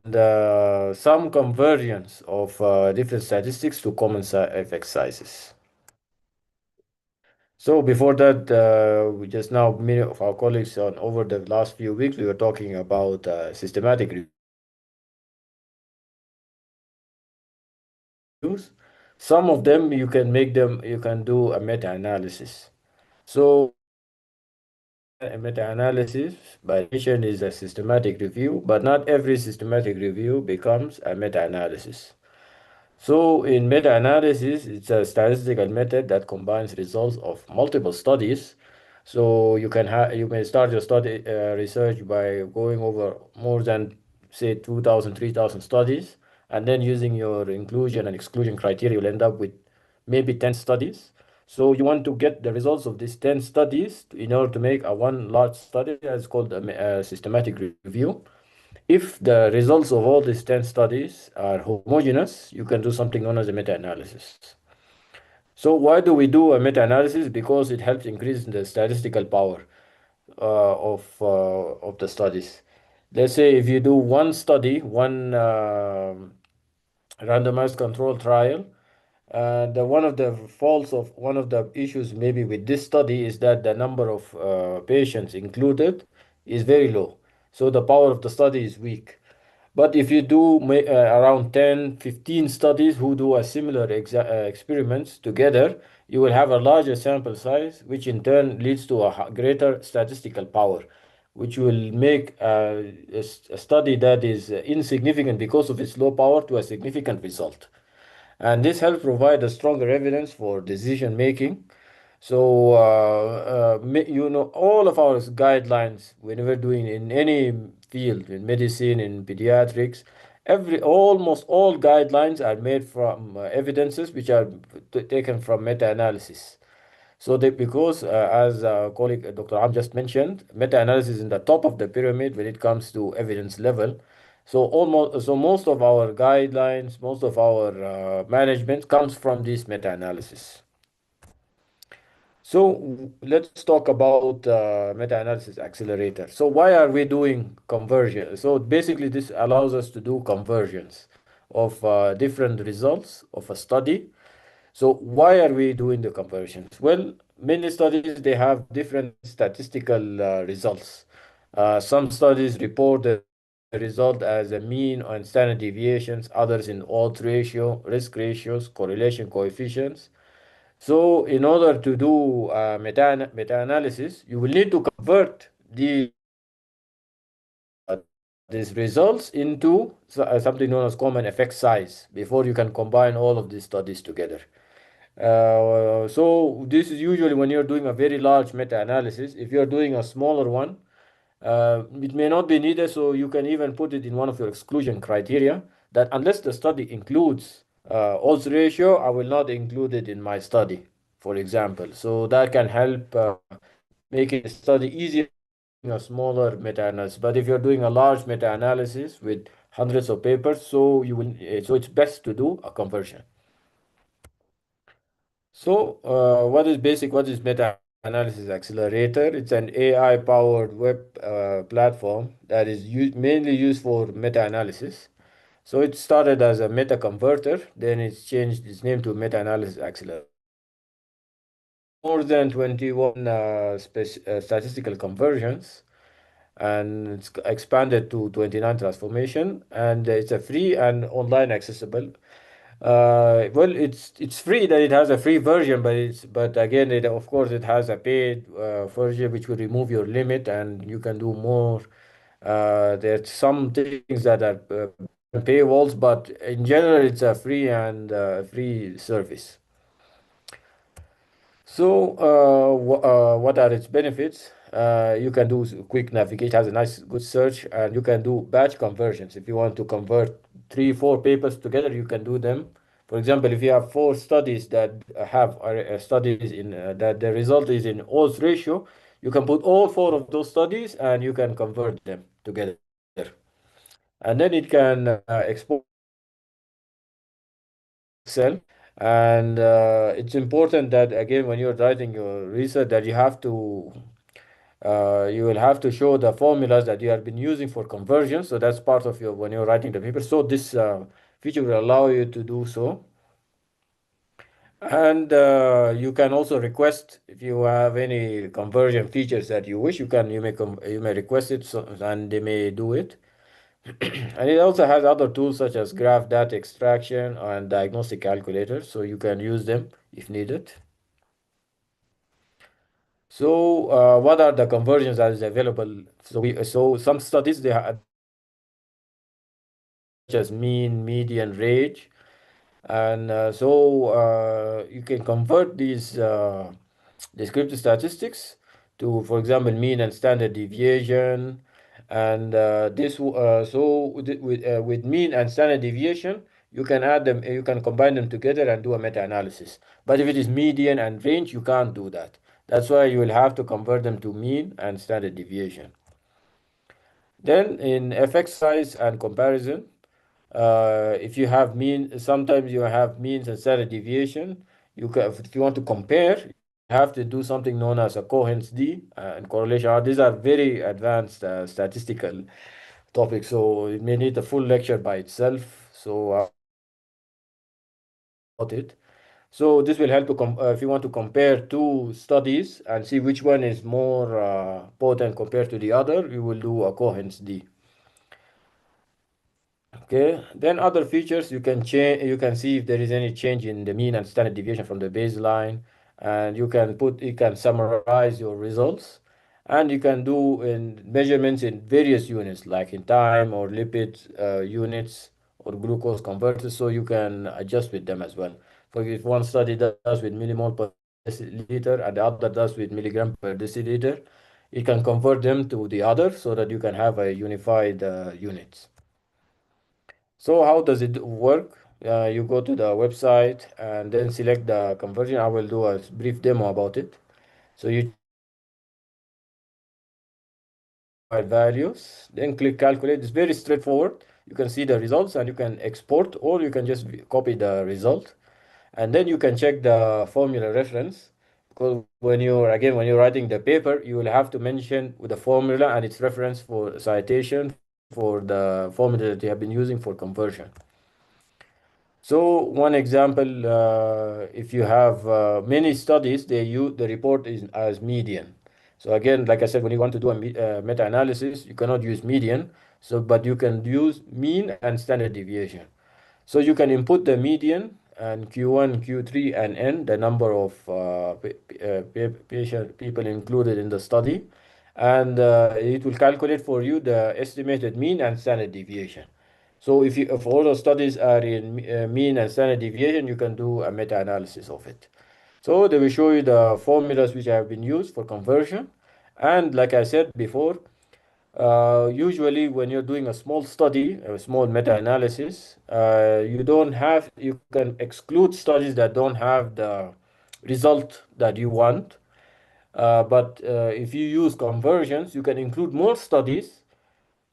some conversions of different statistics to common effect sizes. So before that, we just now, many of our colleagues over the last few weeks, we were talking about systematic reviews. Some of them you can do a meta-analysis. So a meta-analysis by definition is a systematic review, but not every systematic review becomes a meta-analysis. So in meta-analysis, it's a statistical method that combines results of multiple studies. So you may start your study research by going over more than say 2,000, 3,000 studies, and then using your inclusion and exclusion criteria, you'll end up with maybe 10 studies. So you want to get the results of these 10 studies in order to make one large study that's called a systematic review. If the results of all these 10 studies are homogeneous, you can do something known as a meta-analysis. So why do we do a meta-analysis? Because it helps increase the statistical power of the studies. Let's say if you do one study, one randomized control trial, one of the faults of one of the issues maybe with this study is that the number of patients included is very low. So the power of the study is weak. But if you do around 10, 15 studies who do a similar experiments together, you will have a larger sample size, which in turn leads to a greater statistical power, which will make a study that is insignificant because of its low power to a significant result. And this helps provide a stronger evidence for decision making. So, all of our guidelines, whenever doing in any field, in medicine, in pediatrics, almost all guidelines are made from evidences which are taken from meta-analysis. So that because, as colleague Dr. Am just mentioned, meta-analysis is in the top of the pyramid when it comes to evidence level. So most of our guidelines, most of our management comes from this meta-analysis. So let's talk about meta-analysis accelerator. So why are we doing conversion? So basically this allows us to do conversions of different results of a study. So why are we doing the conversions? Well, many studies, they have different statistical results. Some studies report the result as a mean and standard deviations, others in odds ratio, risk ratios, correlation coefficients. So in order to do meta-analysis, you will need to convert these results into something known as common effect size before you can combine all of these studies together. So this is usually when you're doing a very large meta-analysis. If you're doing a smaller one, it may not be needed, so you can even put it in one of your exclusion criteria that unless the study includes odds ratio, I will not include it in my study, for example. So that can help making the study easier in a smaller meta-analysis. But if you're doing a large meta-analysis with hundreds of papers, so it's best to do a conversion. So, what is Meta-Analysis Accelerator? It's an AI-powered web platform that is mainly used for meta-analysis. So it started as a meta converter, then it's changed its name to Meta-Analysis Accelerator. More than 21 statistical conversions, and it's expanded to 29 transformation, and it's a free and online accessible. Well, it's free. That it has a free version, but again, it of course it has a paid version which will remove your limit and you can do more. There's some things that are paywalls, but in general, it's a free service. So, what are its benefits? You can do quick navigation, has a nice, good search, and you can do batch conversions. If you want to convert 3, 4 papers together, you can do them. For example, if you have 4 studies that have studies in that the result is in odds ratio, you can put all 4 of those studies and you can convert them together. And then it can export Excel. And it's important that again, when you're writing your research, that you will have to show the formulas that you have been using for conversion. So that's part of your when you're writing the paper. So this feature will allow you to do so. And you can also request if you have any conversion features that you wish. You may request it, and they may do it. And it also has other tools such as graph data extraction and diagnostic calculators, so you can use them if needed. So, what are the conversions that is available? So some studies they have such as mean, median, range, and you can convert these descriptive statistics to, for example, mean and standard deviation. And with mean and standard deviation, you can add them, you can combine them together and do a meta-analysis. But if it is median and range, you can't do that. That's why you will have to convert them to mean and standard deviation. Then in effect size and comparison, if you have sometimes you have means and standard deviation. If you want to compare, you have to do something known as a coherence D and correlation R. These are very advanced statistical topics, so it may need a full lecture by itself. So about it. So this will help to if you want to compare 2 studies and see which one is more potent compared to the other, you will do a coherence D. Okay, then other features you can change. You can see if there is any change in the mean and standard deviation from the baseline, and you can summarize your results, And you can do in measurements in various units, like in time or lipid units or glucose converters, so you can adjust with them as well. For if one study does with millimole per deciliter and the other does with milligram per deciliter, you can convert them to the other so that you can have a unified units. So how does it work? You go to the website and then select the conversion. I will do a brief demo about it. So you choose values, then click calculate. It's very straightforward. You can see the results and you can export, or you can just copy the result. And then you can check the formula reference, because when you're writing the paper, you will have to mention with the formula and its reference for citation for the formula that you have been using for conversion. So one example, if you have many studies, they use the report is as median. So again, like I said, when you want to do a meta-analysis, you cannot use median. So, but you can use mean and standard deviation. So you can input the median and Q1, Q3, and N, the number of people included in the study, and it will calculate for you the estimated mean and standard deviation. So if all the studies are in mean and standard deviation, you can do a meta-analysis of it. So they will show you the formulas which have been used for conversion. And like I said before, usually when you're doing a small study, a small meta-analysis, you can exclude studies that don't have the result that you want. But if you use conversions, you can include more studies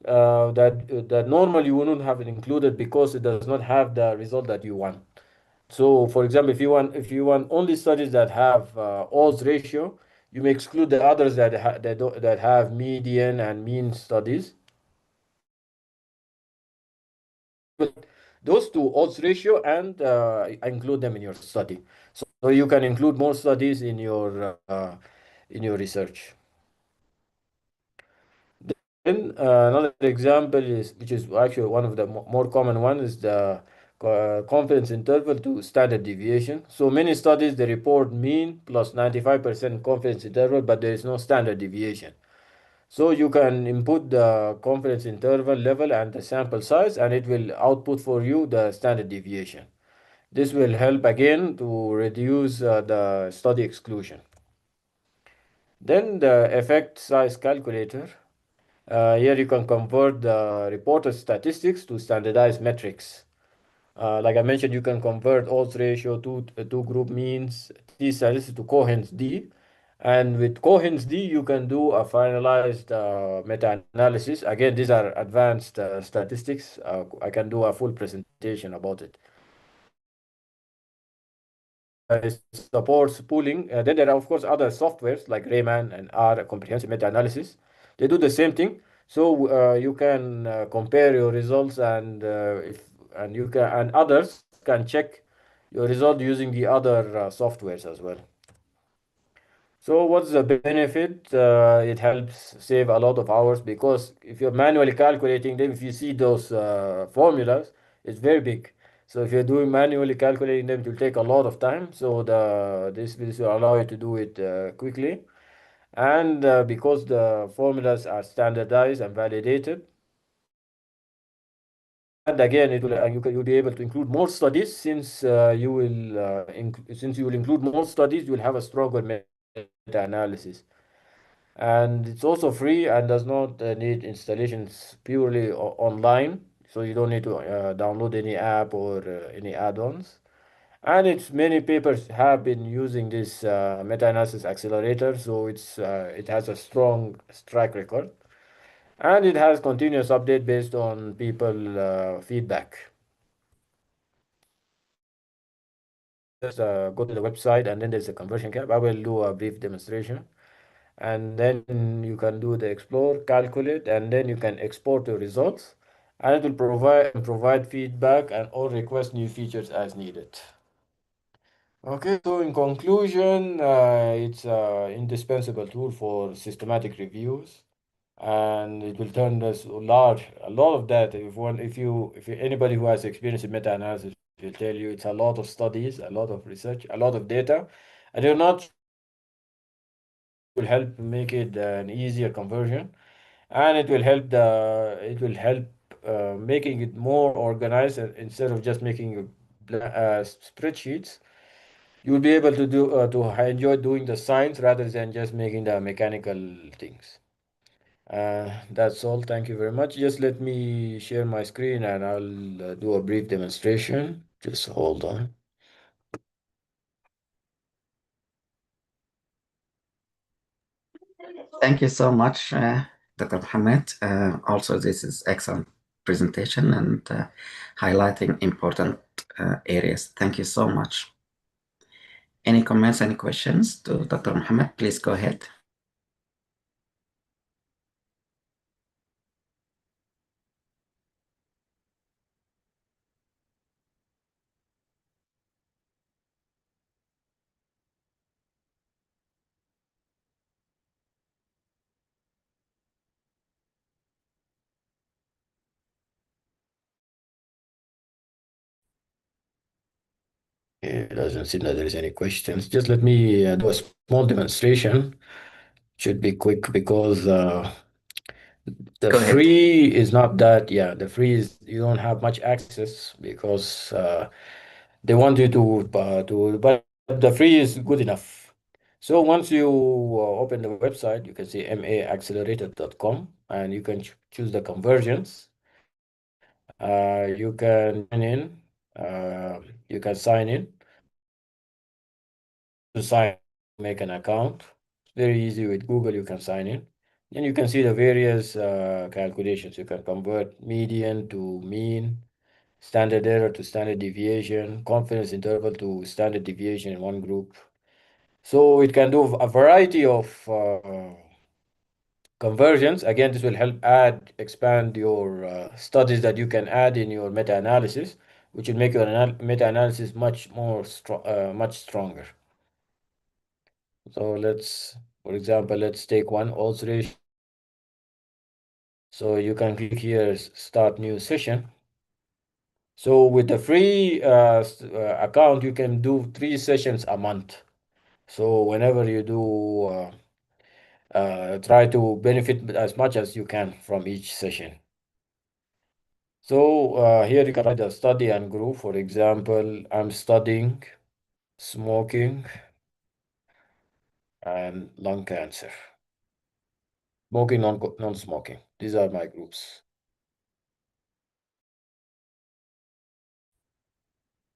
that normally you wouldn't have it included because it does not have the result that you want. So, for example, if you want only studies that have odds ratio, you may exclude the others that have median and mean studies. Those two, odds ratio, and include them in your study. So you can include more studies in your research. Then another example is, which is actually one of the more common one, is the confidence interval to standard deviation. So many studies they report mean plus 95% confidence interval, but there is no standard deviation. So you can input the confidence interval level and the sample size, and it will output for you the standard deviation. This will help again to reduce the study exclusion. Then the effect size calculator. Here you can convert the reported statistics to standardized metrics. Like I mentioned, you can convert odds ratio to two group means T statistics to Cohen's D. And with Cohen's D, you can do a finalized meta-analysis. Again, these are advanced statistics. I can do a full presentation about it. It supports pooling. Then there are, of course, other softwares like Rayman and R, comprehensive meta-analysis. They do the same thing. So you can compare your results, and and others can check your result using the other softwares as well. So what's the benefit? It helps save a lot of hours, because if you're manually calculating them, if you see those formulas, it's very big. So if you're doing manually calculating them, it will take a lot of time. So this will allow you to do it quickly. And because the formulas are standardized and validated, and again, you'll be able to include more studies, since since you will include more studies, you will have a stronger meta-analysis. And it's also free and does not need installations, purely online, so you don't need to download any app or any add-ons. And it's many papers have been using this meta-analysis accelerator, so it has a strong track record, and it has continuous update based on people feedback. Just go to the website, and then there's a conversion cap. I will do a brief demonstration, and then you can do the explore, calculate, and then you can export your results, and it will provide feedback and or request new features as needed. Okay, so in conclusion, it's an indispensable tool for systematic reviews, and it will turn us a lot of data. If anybody who has experience in meta-analysis will tell you it's a lot of studies, a lot of research, a lot of data, and you're not will help make it an easier conversion, and it will help making it more organized, instead of just making spreadsheets. You will be able to enjoy doing the science rather than just making the mechanical things. That's all. Thank you very much. Just let me share my screen and I'll do a brief demonstration. Just hold on. Thank you so much, Dr. Mohammed. Also, this is excellent presentation and highlighting important areas. Thank you so much. Any comments, any questions to Dr. Mohammed? Please go ahead. It doesn't seem that there is any questions. Just let me do a small demonstration. Should be quick because the Go ahead. free is not that, yeah, the free is, you don't have much access because they want you but the free is good enough. So once you open the website, you can see maaccelerator.com and you can choose the conversions. You can join in, you can sign in. To sign, make an account. It's very easy with Google, you can sign in. Then you can see the various calculations. You can convert median to mean, standard error to standard deviation, confidence interval to standard deviation in one group. So it can do a variety of conversions. Again, this will help expand your studies that you can add in your meta-analysis, which will make your meta-analysis much much stronger. So for example, let's take one odds ratio. So you can click here, start new session. So with the free account, you can do 3 sessions a month. So whenever you do, try to benefit as much as you can from each session. So here you can write the study and group. For example, I'm studying smoking and lung cancer. Smoking, non-smoking. These are my groups.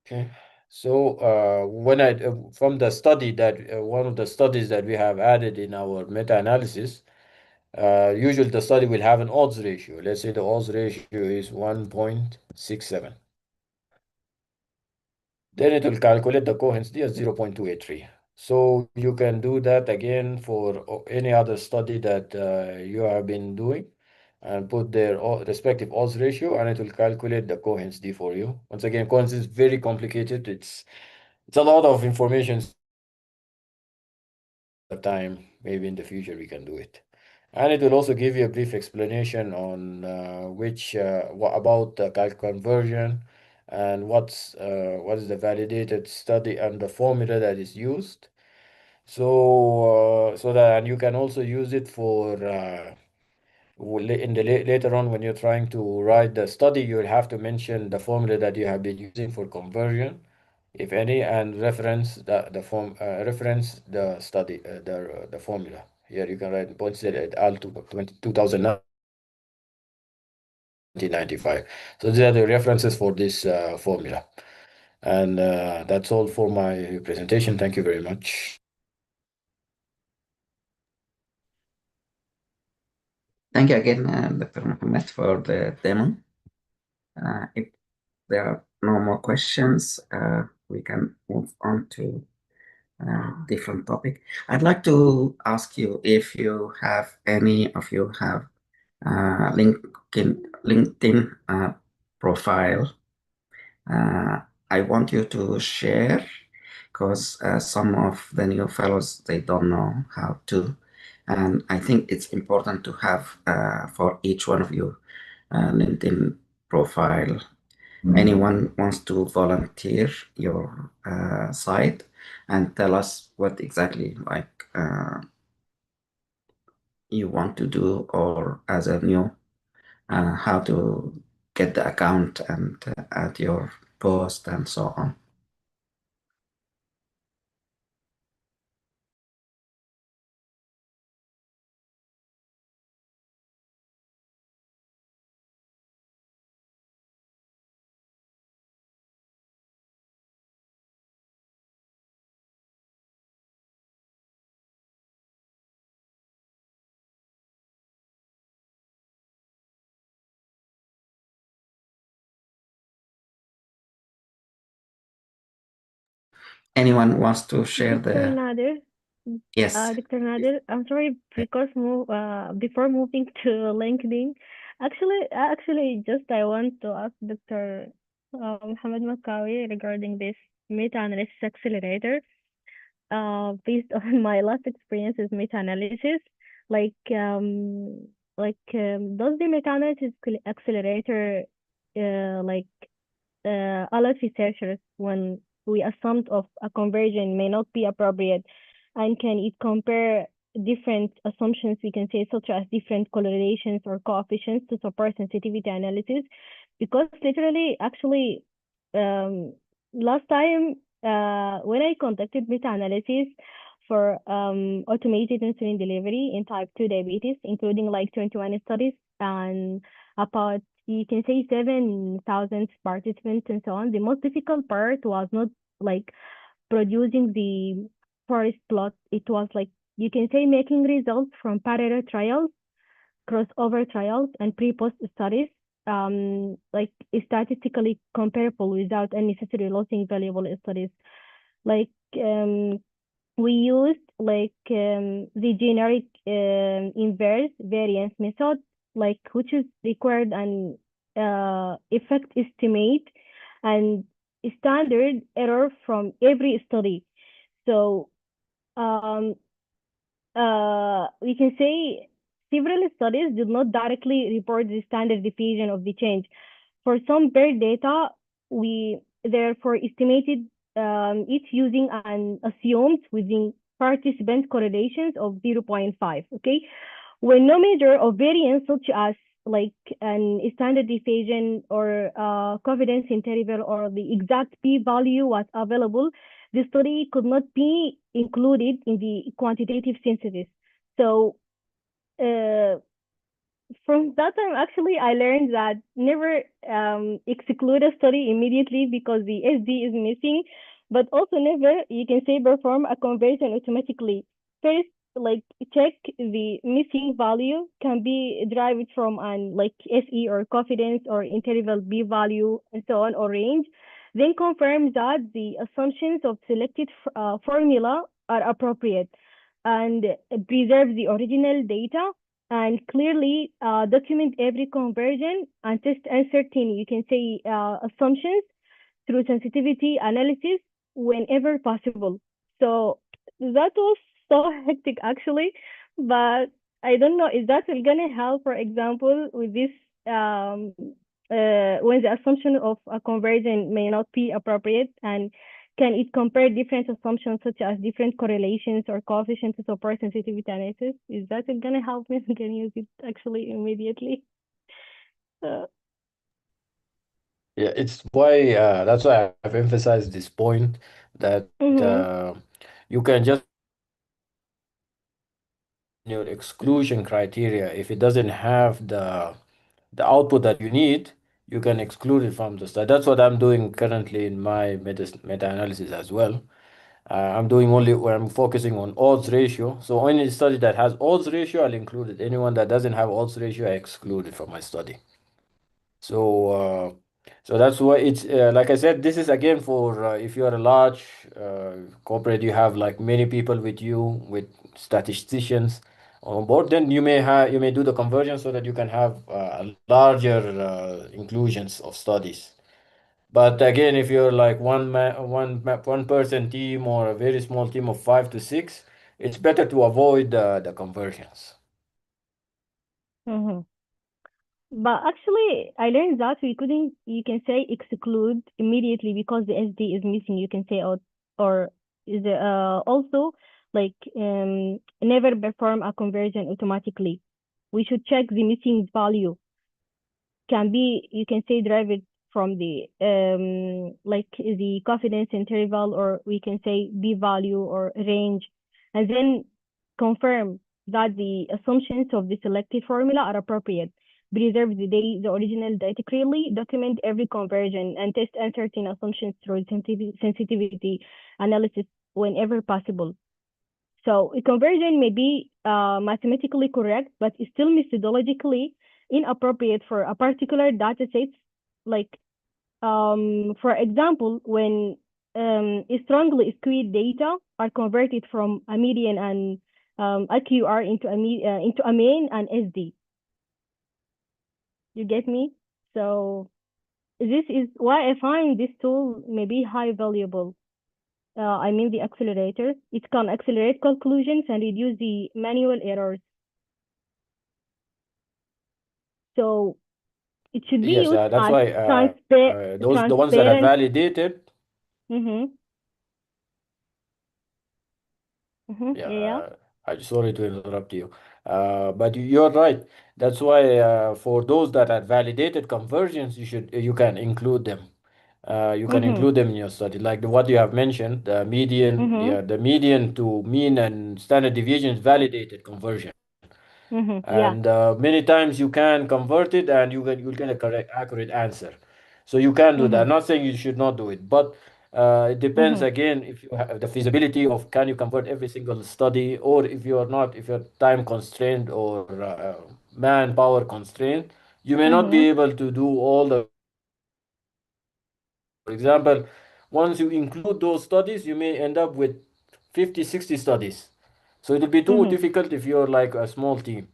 Okay. So from the study that one of the studies that we have added in our meta-analysis, usually the study will have an odds ratio. Let's say the odds ratio is 1.67. Then it will calculate the coherence D as 0.283. So you can do that again for any other study that you have been doing and put their respective odds ratio, and it will calculate the coherence D for you. Once again, coherence is very complicated. It's a lot of information. Time, maybe in the future we can do it. And it will also give you a brief explanation on what about the conversion and what is the validated study and the formula that is used. So and you can also use it for later on when you're trying to write the study, you will have to mention the formula that you have been using for conversion, if any, and reference the study, the formula. Here you can write points at AL 2095. So these are the references for this formula. And that's all for my presentation. Thank you very much. Thank you again, Dr. Mohammed, for the demo. If there are no more questions, we can move on to different topic. I'd like to ask you if any of you have LinkedIn profile. I want you to share because some of the new fellows, they don't know how to. And I think it's important to have for each one of you LinkedIn profile. Anyone wants to volunteer your site and tell us what exactly you want to do, or as a new, how to get the account and add your post and so on. Anyone wants to share Dr. the... Nader, Yes. Dr. Nader, I'm sorry because before moving to LinkedIn, actually, just I want to ask Dr. Mohammed Makkawi regarding this meta-analysis accelerator. Based on my last experience with meta-analysis, like does the meta-analysis accelerator like alert researchers when we assumed of a conversion may not be appropriate, and can it compare different assumptions, we can say, such as different correlations or coefficients to support sensitivity analysis? Because literally, actually, last time when I conducted meta-analysis for automated insulin delivery in type 2 diabetes, including like 21 studies and about, you can say, 7,000 participants and so on. The most difficult part was not like producing the forest plot. It was like, you can say, making results from parallel trials, crossover trials, and pre-post studies, like statistically comparable without unnecessarily losing valuable studies. Like we used like the generic inverse variance method, like which is required an effect estimate and standard error from every study. So we can say several studies did not directly report the standard deviation of the change. For some paired data, we therefore estimated it using an assumed within participant correlations of 0.5. Okay, when no measure of variance such as like an standard deviation or confidence interval or the exact p-value was available, the study could not be included in the quantitative synthesis. So from that time, actually, I learned that never exclude a study immediately because the SD is missing, but also never, you can say, perform a conversion automatically. First, like check the missing value can be derived from an like SE or confidence or interval B value and so on, or range. Then confirm that the assumptions of selected formula are appropriate and preserve the original data, and clearly document every conversion and test uncertain, you can say, assumptions through sensitivity analysis whenever possible. So that was so hectic actually, but I don't know, is that gonna help, for example, with this when the assumption of a conversion may not be appropriate, and can it compare different assumptions such as different correlations or coefficients to support sensitivity analysis? Is that gonna help me? I can use it actually immediately. Yeah, it's why that's why I've emphasized this point that you can just your exclusion criteria. If it doesn't have the output that you need, you can exclude it from the study. That's what I'm doing currently in my meta-analysis as well. I'm doing only where I'm focusing on odds ratio. So any study that has odds ratio, I'll include it. Anyone that doesn't have odds ratio, I exclude it from my study. So that's why it's like I said, this is again for if you are a large corporate, you have like many people with you, with statisticians on board, then you may do the conversion so that you can have a larger inclusions of studies. But again, if you're like one person team or a very small team of 5 to 6, it's better to avoid the conversions. But actually, I learned that we couldn't, you can say, exclude immediately because the SD is missing, you can say, or is also like never perform a conversion automatically. We should check the missing value. Can be, you can say, derived from the like the confidence interval, or we can say b value or range, and then confirm that the assumptions of the selected formula are appropriate. Preserve the original data clearly, document every conversion, and test uncertain assumptions through sensitivity analysis whenever possible. So a conversion may be mathematically correct, but is still methodologically inappropriate for a particular data set. Like, for example, when strongly skewed data are converted from a median and AQR into a mean and SD. You get me? So this is why I find this tool may be high valuable. I mean the accelerator. It can accelerate conclusions and reduce the manual errors. So it should be Yes, used that's as why the ones that are transparent. validated. Mm-hmm. Mm-hmm. Yeah, Yeah. I sorry to interrupt you, but you're right. That's why for those that are validated conversions, you can include them. You can Mm-hmm. include them in your study, like what you have mentioned, the median, Mm-hmm. the median to mean and standard deviation is validated conversion, Mm-hmm. Yeah. and many times you can convert it and you'll get a correct, accurate answer. So you can do that. Mm-hmm. I'm not saying you should not do it, but it depends Mm-hmm. again if you have the feasibility of can you convert every single study, or if you're not, if you're time constrained or manpower constrained, you may not Mm-hmm. be able to do all the conversions. For example, once you include those studies, you may end up with 50, 60 studies. So it'll be too Mm-hmm. difficult if you're like a small team.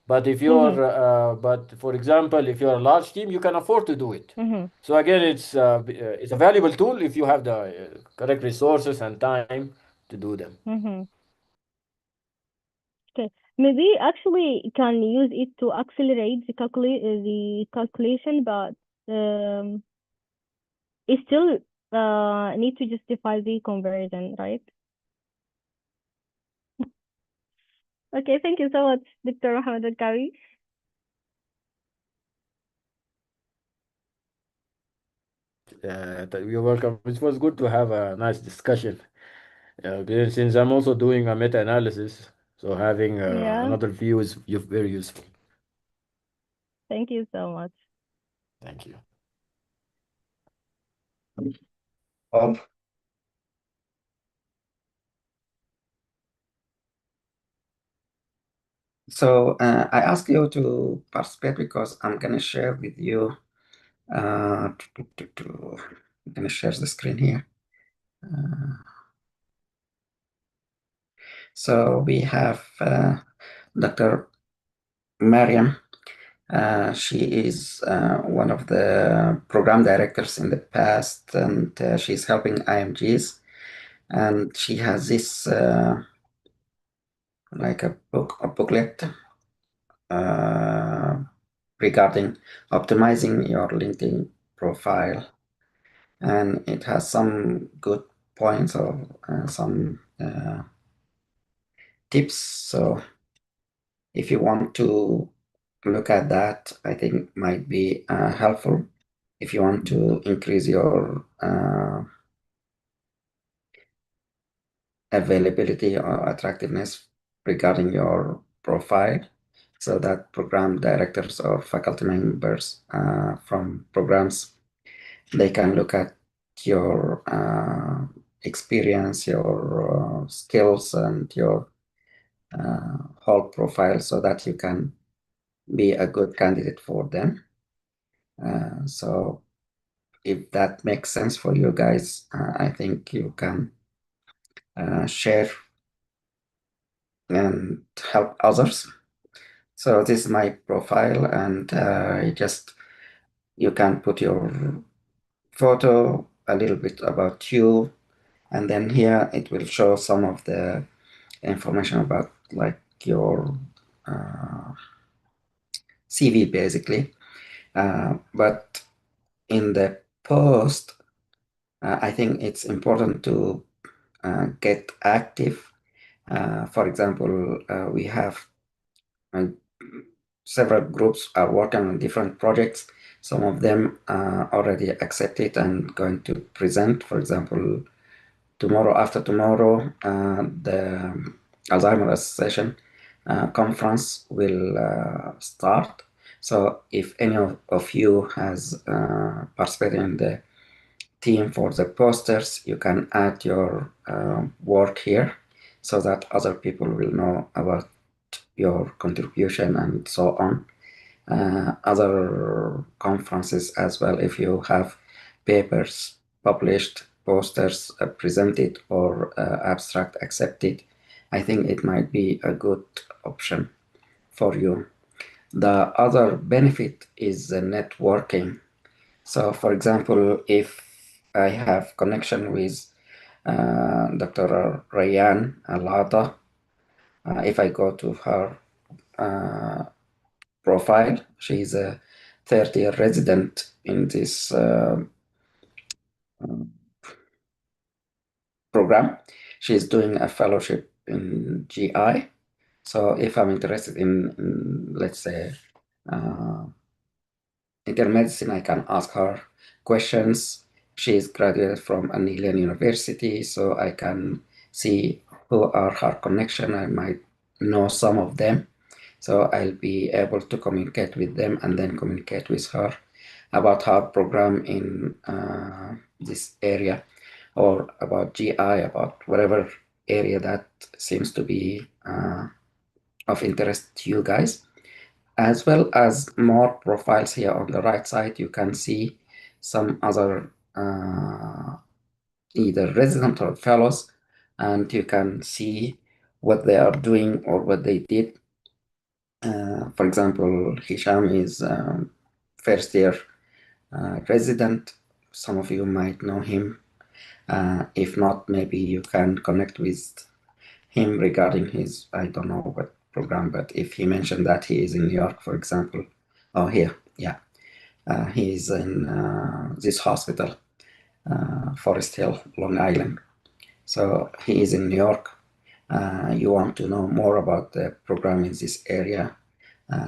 But if Mm-hmm. you're, but for example, if you're a large team, you can afford to do it. Mm-hmm. So again, it's a valuable tool if you have the correct resources and time to do them. Mm-hmm. Okay. Maybe actually can use it to accelerate the calculation, but um, it still need to justify the conversion, right? Okay, thank you so much, Dr. Mohammed Makkawi. You're welcome. It was good to have a nice discussion. Since I'm also doing a meta-analysis, so having Yeah, another view is very useful. thank you so much. Thank you. Bob. So I ask you to participate because I'm going to share with you. I'm going to share the screen here. So we have Dr. Mariam. She is one of the program directors in the past, and she's helping IMGs. And she has this like a booklet regarding optimizing your LinkedIn profile, and it has some good points or some tips. So if you want to look at that, I think might be helpful if you want to increase your availability or attractiveness regarding your profile, so that program directors or faculty members from programs, they can look at your experience, your skills, and your whole profile, so that you can be a good candidate for them. So if that makes sense for you guys, I think you can share and help others. So this is my profile, and you can put your photo, a little bit about you, and then here it will show some of the information about like your CV basically. But in the post, I think it's important to get active For example, we have several groups are working on different projects. Some of them already accepted and going to present. For example, tomorrow, after tomorrow, the Alzheimer's Association conference will start. So if any of you has participated in the team for the posters, you can add your work here so that other people will know about your contribution and so on. Other conferences as well, if you have papers published, posters presented, or abstract accepted, I think it might be a good option for you. The other benefit is the networking. So for example, if I have connection with Dr. Rayan Alata, if I go to her profile, she's a third-year resident in this program. She's doing a fellowship in GI. So if I'm interested in let's say, internal medicine, I can ask her questions. She's graduated from an alien university, so I can see who are her connection. I might know some of them. So I'll be able to communicate with them and then communicate with her about her program in this area, or about GI, about whatever area that seems to be of interest to you guys. As well as more profiles here on the right side, you can see some other either resident or fellows, and you can see what they are doing or what they did. For example, Hisham is first year resident. Some of you might know him. If not, maybe you can connect with him regarding his, I don't know what program, but if he mentioned that he is in New York, for example, oh, here, yeah, he is in this hospital, Forest Hill, Long Island. So he is in New York. You want to know more about the program in this area,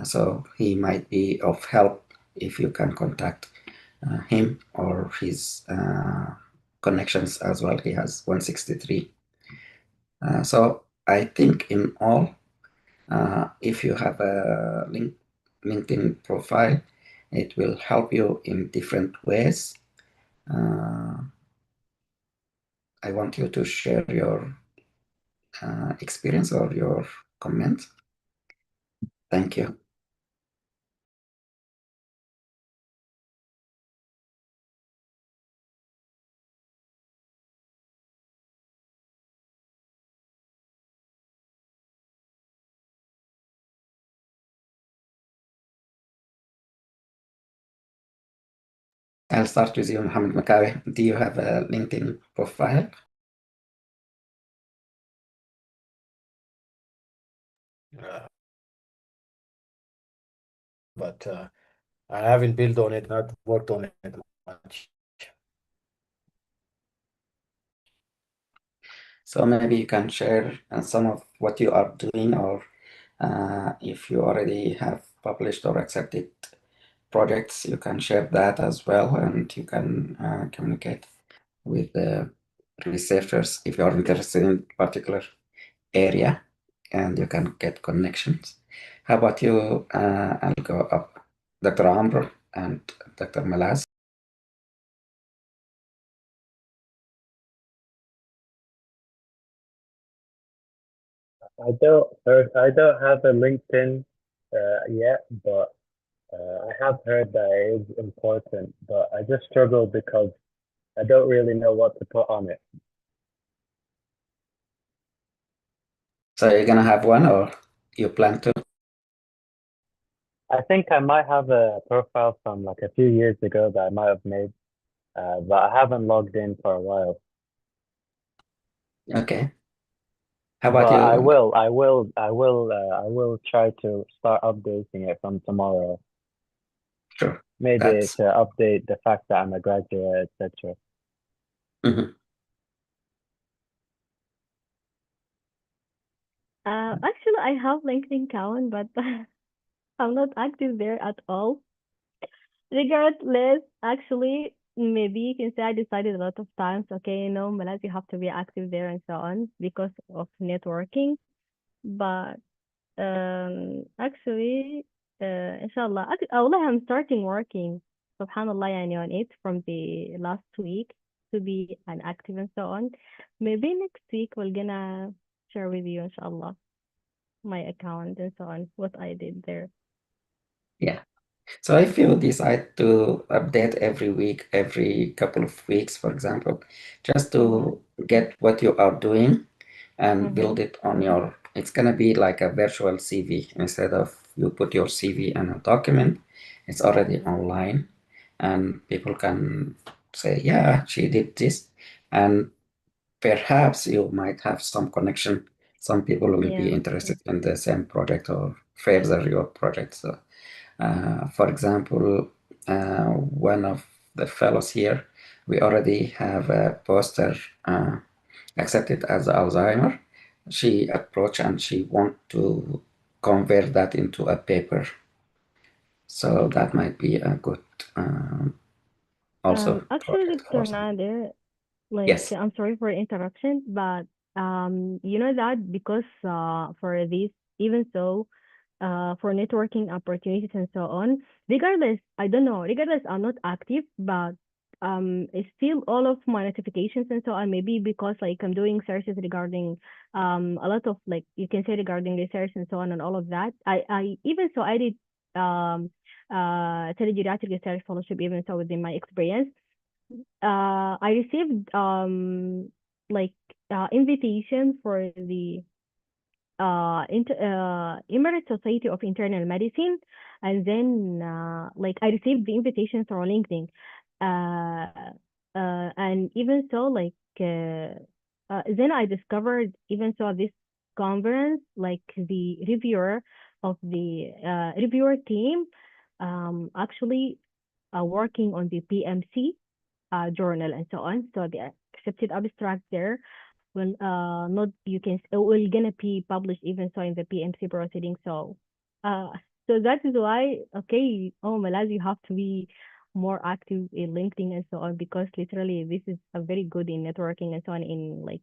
so he might be of help if you can contact him or his connections as well. He has 163. So I think in all, if you have a LinkedIn profile, it will help you in different ways. I want you to share your experience or your comment. Thank you. I'll start with you, Mohammed Makkawi. Do you have a LinkedIn profile? But I haven't built on it, not worked on it much. So maybe you can share some of what you are doing, or if you already have published or accepted projects, you can share that as well, and you can communicate with the researchers if you are interested in particular area, and you can get connections. How about you? I'll go up. Dr. Amr and Dr. Malaz. I don't have a LinkedIn yet, but I have heard that it is important, but I just struggle because I don't really know what to put on it. So you're gonna have one, or you plan to? I think I might have a profile from like a few years ago that I might have made, but I haven't logged in for a while. Okay. How about But you? I will try to start updating it from tomorrow. Sure. Maybe That's to update the fact that I'm a graduate, etc. mhm. Actually, I have LinkedIn account, but I'm not active there at all. Regardless, actually, maybe you can say I decided a lot of times, okay, Malaysia, you have to be active there and so on because of networking. But actually, inshallah, والله I'm starting working, subhanallah, يعني on it from the last week to be an active and so on. Maybe next week we're gonna share with you, inshallah, my account and so on, what I did there. Yeah. So if you decide to update every week, every couple of weeks, for example, just to get what you are doing and build it on your, it's gonna be like a virtual CV. Instead of you put your CV in a document, it's already online and people can say, yeah, she did this. And perhaps you might have some connection. Some people will be Yeah. interested in the same project or further your project. So for example, one of the fellows here, we already have a poster accepted as Alzheimer. She approached and she want to convert that into a paper. So that might be a good also Actually, project for Dr. some. Nader, like, Yes. I'm sorry for interruption, but you know that because for this, even so, for networking opportunities and so on, regardless, I don't know, regardless, I'm not active, but it's still all of my notifications and so on. Maybe because like I'm doing searches regarding a lot of like you can say regarding research and so on and all of that. I even so I did telegeriatric research fellowship even so within my experience. I received like invitation for the Emirates Society of Internal Medicine, and then like I received the invitation through LinkedIn, and even so then I discovered even so this conference like the reviewer of the reviewer team actually working on the PMC journal and so on. So the accepted abstract there will not you can it will gonna be published even so in the PMC proceeding. Uh so that is why okay, oh Malaz, you have to be more active in LinkedIn and so on because literally this is a very good in networking and so on in like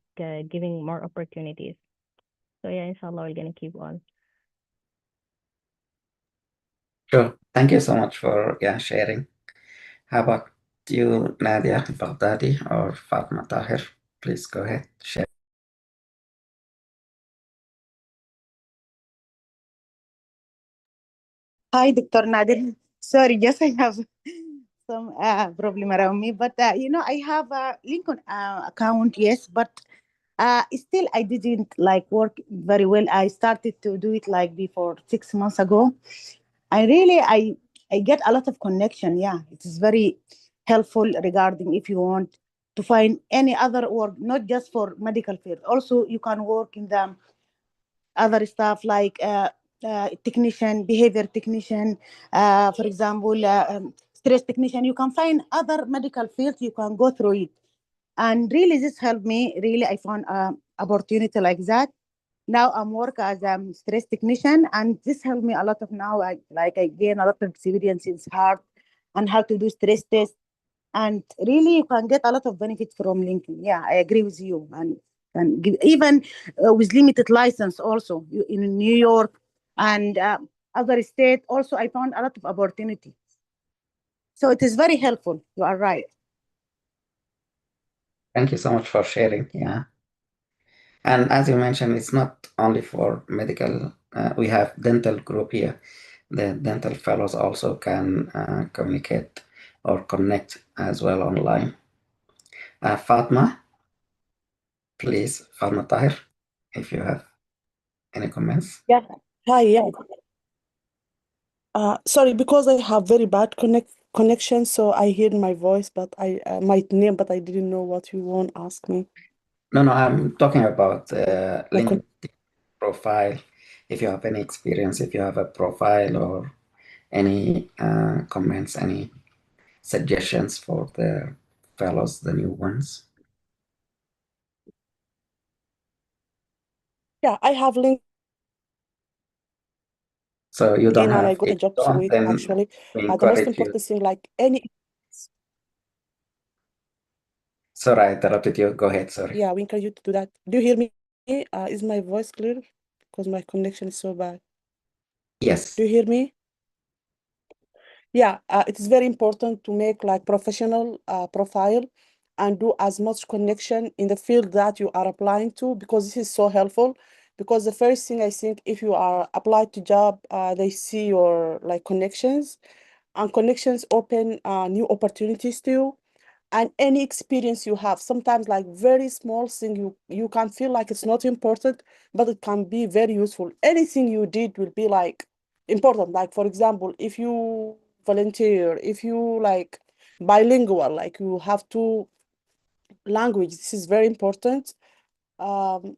giving more opportunities. So yeah, inshallah we're gonna keep on. Sure. Thank you so much for sharing. How about you, Nadia Baghdadi or Fatma Tahir? Please go ahead, share. Hi, Dr. Nadir. Sorry, just I have some problem around me. But, I have a Lincoln account, yes, but still I didn't like work very well. I started to do it like before 6 months ago. I get a lot of connection. Yeah, it is very helpful regarding if you want to find any other work, not just for medical field. Also, you can work in the other stuff like technician, behavior technician, for example, stress technician. You can find other medical fields. You can go through it, and really this helped me. Really, I found opportunity like that. Now I'm work as a stress technician, and this helped me a lot of now. I gain a lot of experience in heart and how to do stress test, and really you can get a lot of benefit from LinkedIn. Yeah, I agree with you, and give, even with limited license also in New York and other state. Also, I found a lot of opportunity. So it is very helpful. You are right. Thank you so much for sharing. Yeah. And as you mentioned, it's not only for medical. We have dental group here. The dental fellows also can communicate or connect as well online. Fatma, please, Fatma Tahir, if you have any comments. Yeah. Hi, yeah. Sorry, because I have very bad connection, so I hear my voice, but I my name, but I didn't know what you want to ask me. No, I'm talking about Like, LinkedIn profile. If you have any experience, if you have a profile or any comments, any suggestions for the fellows, the new ones. yeah, I have link So you don't and I have, got a if you job through don't, it then actually. we The most encourage you. important thing, like any, Sorry, I interrupted you. Go ahead, sorry. yeah, we encourage you to do that. Do you hear me? Is my voice clear? Because my connection is so bad. Yes. Do you hear me? Yeah, it is very important to make like professional profile and do as much connection in the field that you are applying to, because this is so helpful. Because the first thing I think, if you are applied to job, they see your like connections, and connections open new opportunities to you. And any experience you have, sometimes like very small thing, you can feel like it's not important, but it can be very useful. Anything you did will be like important. Like for example, if you volunteer, if you like bilingual, like you have two language, this is very important. um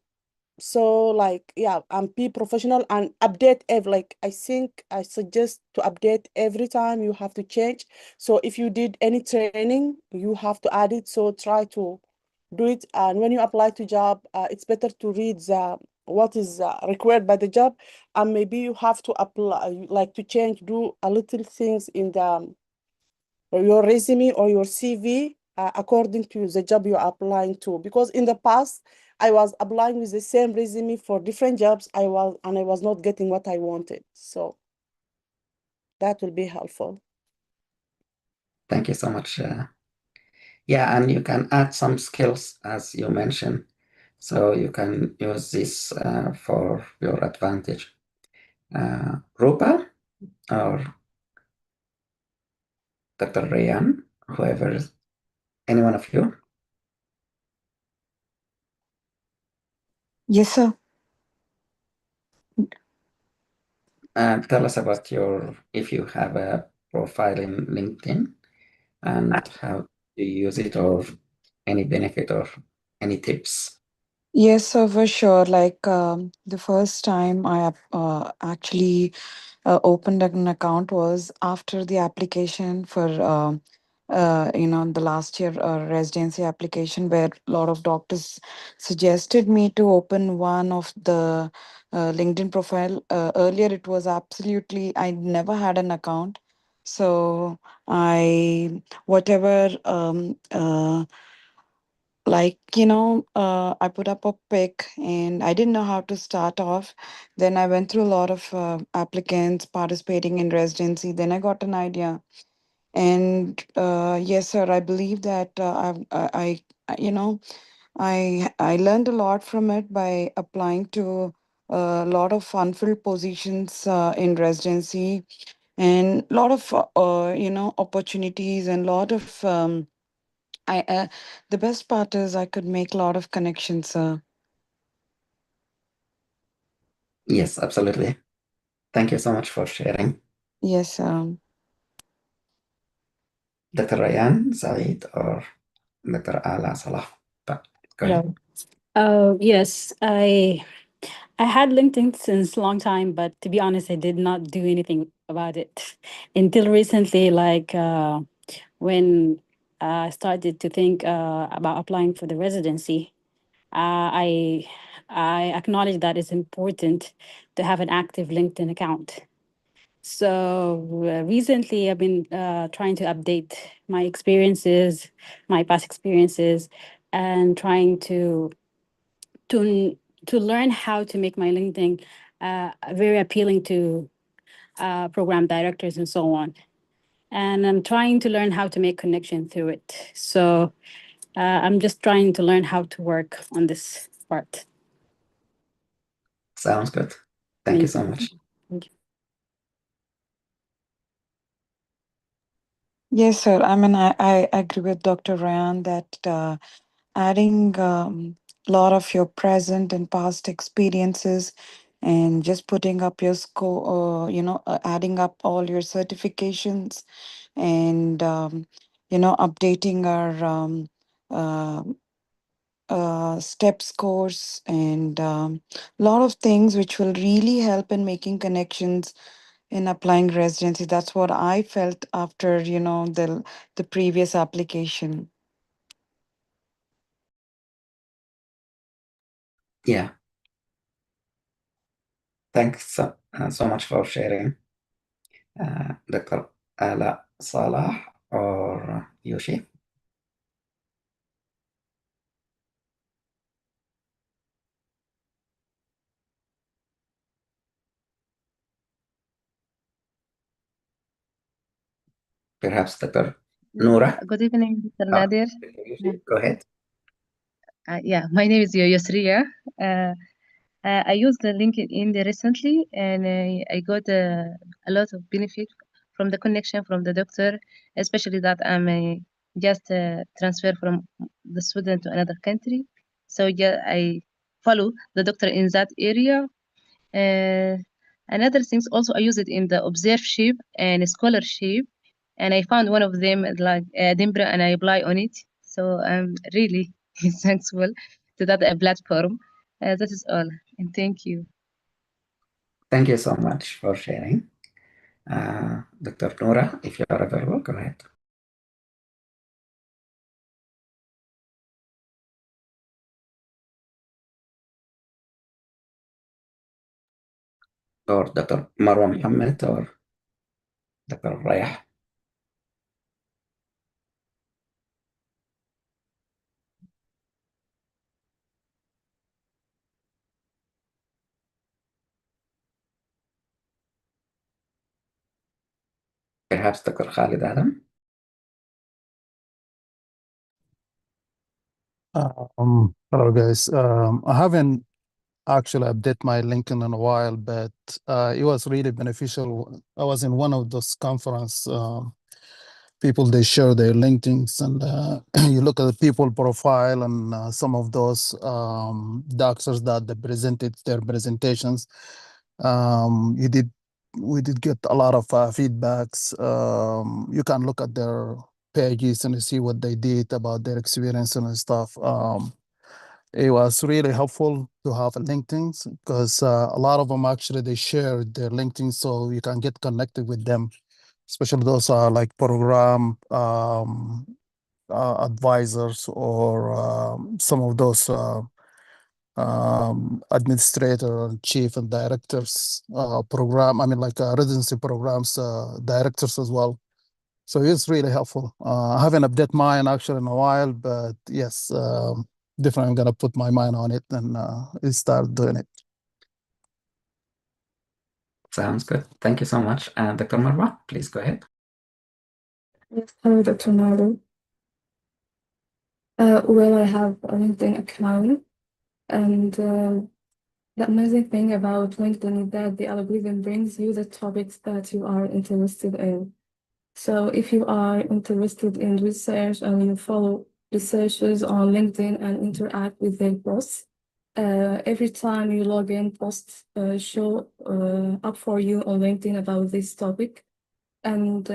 so like, yeah, and be professional and update every, like I think I suggest to update every time. You have to change. So if you did any training, you have to add it, so try to do it. And when you apply to job, it's better to read the what is required by the job, and maybe you have to apply, like to change, do a little things in the your resume or your CV according to the job you're applying to. Because in the past, I was applying with the same resume for different jobs. I was not getting what I wanted. So that will be helpful. Thank you so much. Yeah, and you can add some skills as you mentioned. So you can use this for your advantage. Rupa or Dr. Rayan, whoever, any one of you, Yes, sir. tell us about if you have a profile in LinkedIn and how you use it, or any benefit or any tips. Yes, sir, for sure. Like the first time I actually opened an account was after the application for the last year residency application, where a lot of doctors suggested me to open one of the LinkedIn profile. Earlier it was absolutely, I never had an account, so I whatever I put up a pic and I didn't know how to start off. Then I went through a lot of applicants participating in residency. Then I got an idea. And yes, sir, I believe that I learned a lot from it by applying to a lot of unfilled positions in residency, and a lot of opportunities, and a lot of I the best part is I could make a lot of connections. Yes, absolutely. Thank you so much for sharing. Yes. Dr. Rayan, Saeed, or Dr. Ala Salah. Go ahead. Yes, I had LinkedIn since long time, but to be honest, I did not do anything about it until recently. Like when I started to think about applying for the residency, I acknowledge that it's important to have an active LinkedIn account. So recently, I've been trying to update my experiences, my past experiences, and trying to to learn how to make my LinkedIn very appealing to program directors and so on. And I'm trying to learn how to make connection through it. So I'm just trying to learn how to work on this part. Sounds good. Thank you so much. Thank you. Yes, sir. I mean, I agree with Dr. Ryan that adding a lot of your present and past experiences, and just putting up your score, adding up all your certifications, and updating our uh, step scores, and a lot of things which will really help in making connections in applying residency. That's what I felt after the previous application. Yeah. Thanks so much for sharing. Dr. Ala Salah or Yoshi? Perhaps Dr. Noura? Good evening, Mr. Oh, Nadir. go ahead. Yeah, my name is Yusriya. I used the LinkedIn recently, and I got a lot of benefit from the connection from the doctor, especially that I'm just transfer from the Sweden to another country. So yeah, I follow the doctor in that area. Another things also I use it in the observership and scholarship, and I found one of them like Edinburgh, and I apply on it. So I'm really thankful to that platform. That is all, and thank you. Thank you so much for sharing. Dr. Noura, if you are available, go ahead. Or Dr. Marwa Mohammed or Dr. Rayah. Perhaps Dr. Khalid Adam. Hello guys. I haven't actually updated my LinkedIn in a while, but it was really beneficial. I was in one of those conference. People, they share their LinkedIns, and you look at the people profile and some of those doctors that they presented their presentations. We did get a lot of feedbacks. You can look at their pages and see what they did about their experience and stuff. It was really helpful to have a LinkedIn because a lot of them actually they shared their LinkedIn, so you can get connected with them, especially those are like program advisors or some of those administrator and chief and directors program. I mean, like residency programs directors as well. So it's really helpful. I haven't updated mine actually in a while, but yes, definitely I'm gonna put my mind on it and start doing it. Sounds good. Thank you so much. Dr. Marwa, please go ahead. Yes, hello, Dr. Nader. Well, I have a LinkedIn account, and the amazing thing about LinkedIn is that the algorithm brings you the topics that you are interested in. So if you are interested in research and you follow researchers on LinkedIn and interact with their posts, every time you log in, posts show up for you on LinkedIn about this topic. And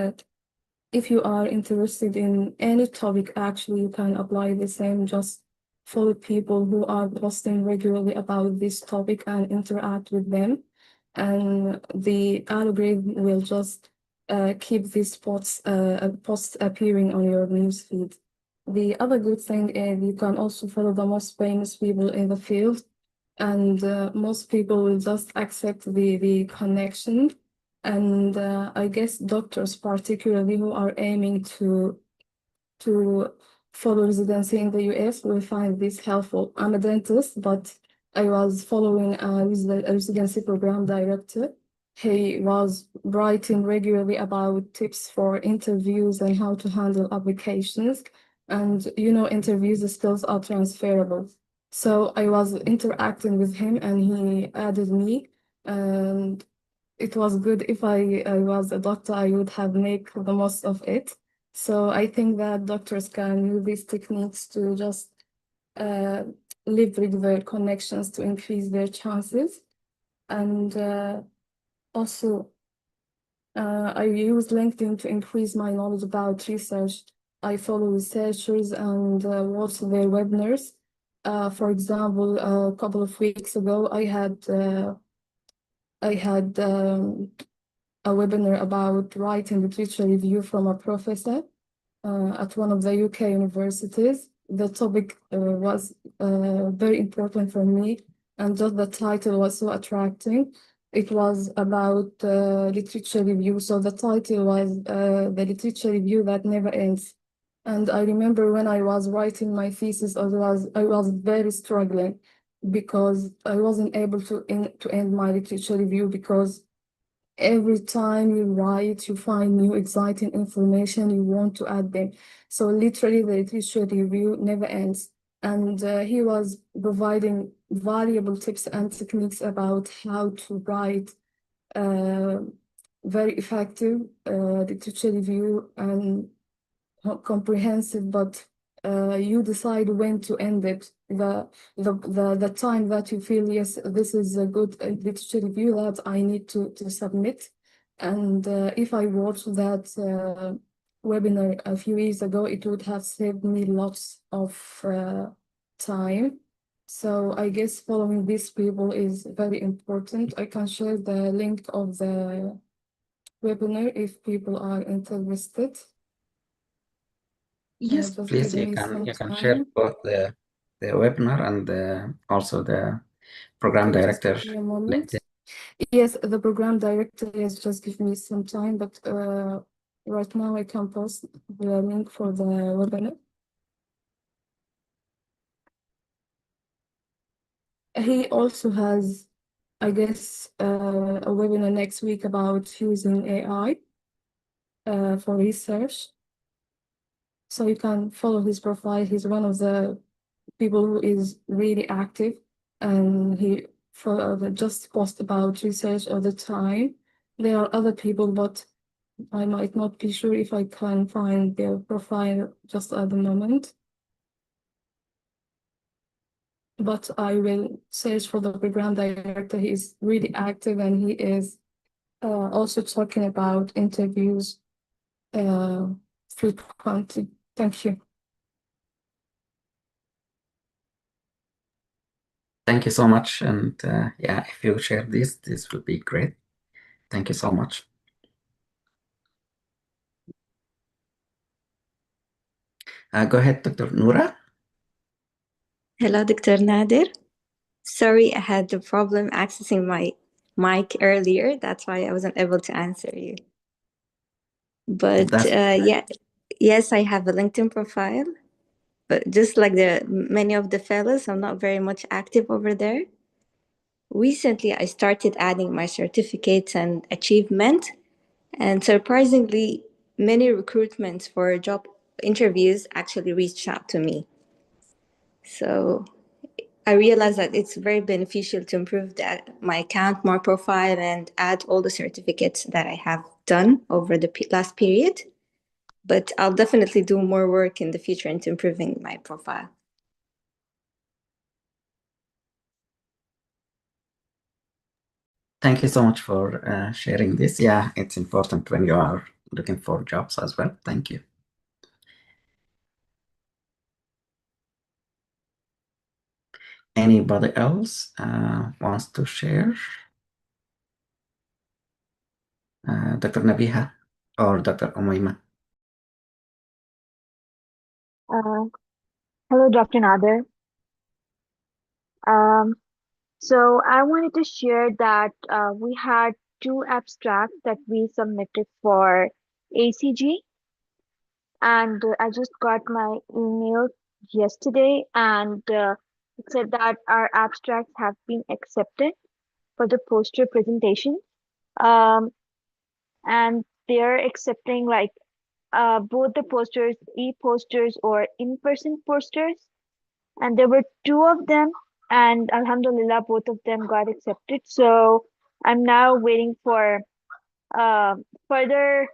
if you are interested in any topic, actually, you can apply the same, just follow people who are posting regularly about this topic and interact with them. And the algorithm will just keep these posts appearing on your newsfeed. The other good thing is you can also follow the most famous people in the field, and most people will just accept the connection. And I guess doctors, particularly who are aiming to follow residency in the US, will find this helpful. I'm a dentist, but I was following a residency program director. He was writing regularly about tips for interviews and how to handle applications. And interviews skills are transferable. So I was interacting with him, and he added me, and it was good. If I was a doctor, I would have made the most of it. So I think that doctors can use these techniques to just leverage their connections to increase their chances. And also, I use LinkedIn to increase my knowledge about research. I follow researchers and watch their webinars. For example, a couple of weeks ago, I had a webinar about writing literature review from a professor at one of the UK universities. The topic was very important for me, and just the title was so attracting. It was about literature review. So the title was The Literature Review That Never Ends. And I remember when I was writing my thesis, I was very struggling because I wasn't able to end my literature review, because every time you write, you find new exciting information, you want to add them. So literally the literature review never ends. And he was providing valuable tips and techniques about how to write very effective literature review and comprehensive, but you decide when to end it. The time that you feel, yes, this is a good literature review that I need to submit. And if I watched that webinar a few years ago, it would have saved me lots of time. So I guess following these people is very important. I can share the link of the webinar if people are interested. Yes, Just please, give you me can some share time. both the webinar and also the program Okay, just director give me a moment. LinkedIn. Yes, the program director has just give me some time, but right now I can post the link for the webinar. He also has, I guess, a webinar next week about using AI for research. So you can follow his profile. He's one of the people who is really active, and he just post about research all the time. There are other people, but I might not be sure if I can find their profile just at the moment. But I will search for the program director. He is really active, and he is also talking about interviews frequently. Thank you. Thank you so much. And yeah, if you share this will be great. Thank you so much. Go ahead, Dr. Noura. Hello, Dr. Nader. Sorry, I had a problem accessing my mic earlier. That's why I wasn't able to answer you. But yeah, yes, I have a LinkedIn profile. But just like many of the fellows, I'm not very much active over there. Recently, I started adding my certificates and achievement. And surprisingly, many recruitments for job interviews actually reached out to me. So I realized that it's very beneficial to improve my account, more profile, and add all the certificates that I have done over the last period. But I'll definitely do more work in the future into improving my profile. Thank you so much for sharing this. Yeah, it's important when you are looking for jobs as well. Thank you. Anybody else wants to share? Dr. Nabiha or Dr. Umayma? Hello, Dr. Nader. So I wanted to share that we had 2 abstracts that we submitted for ACG, and I just got my email yesterday, and it said that our abstracts have been accepted for the poster presentation. And they're accepting like both the posters, e-posters or in-person posters. And there were 2 of them, and Alhamdulillah, both of them got accepted. So I'm now waiting for further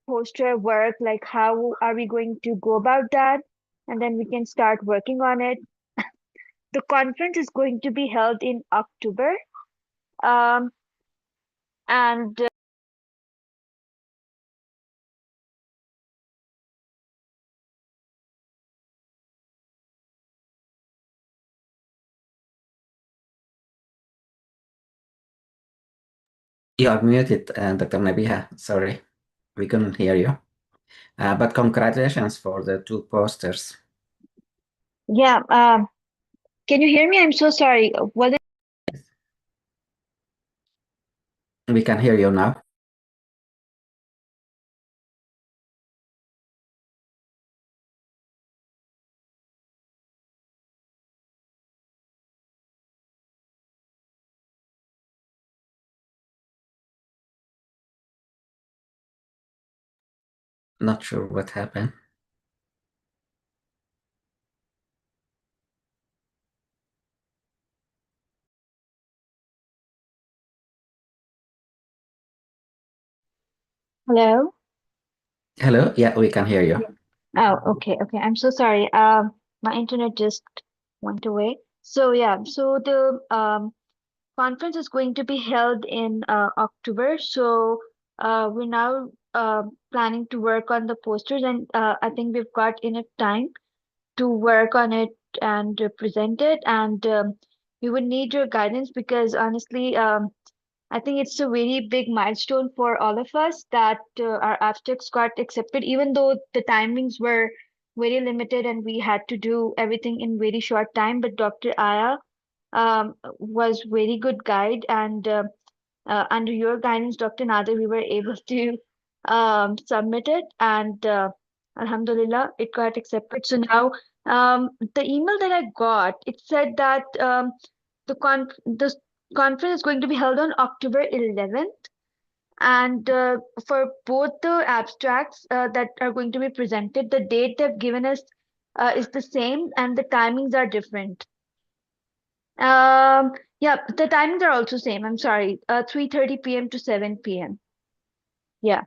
poster work, like how are we going to go about that, and then we can start working on it. The conference is going to be held in October, and You are muted, Dr. Nabiha. Sorry, we couldn't hear you. But congratulations for the 2 posters. yeah, can you hear me? I'm so sorry. We can hear you now. Not sure what happened. Hello? Hello? Yeah, we can hear you. Oh, okay, okay. I'm so sorry. My internet just went away. So yeah, so the conference is going to be held in October. So we're now planning to work on the posters, and I think we've got enough time to work on it and present it. And we would need your guidance because honestly, I think it's a very big milestone for all of us that our abstracts got accepted, even though the timings were very limited and we had to do everything in very short time. But Dr. Aya was very good guide, and under your guidance, Dr. Nader, we were able to submit it, and Alhamdulillah, it got accepted. So now, the email that I got, it said that the conference is going to be held on October 11th, and for both the abstracts that are going to be presented, the date they've given us is the same, and the timings are different. Yeah, the timings are also same. I'm sorry, 3:30 p.m. to 7 p.m. Yeah.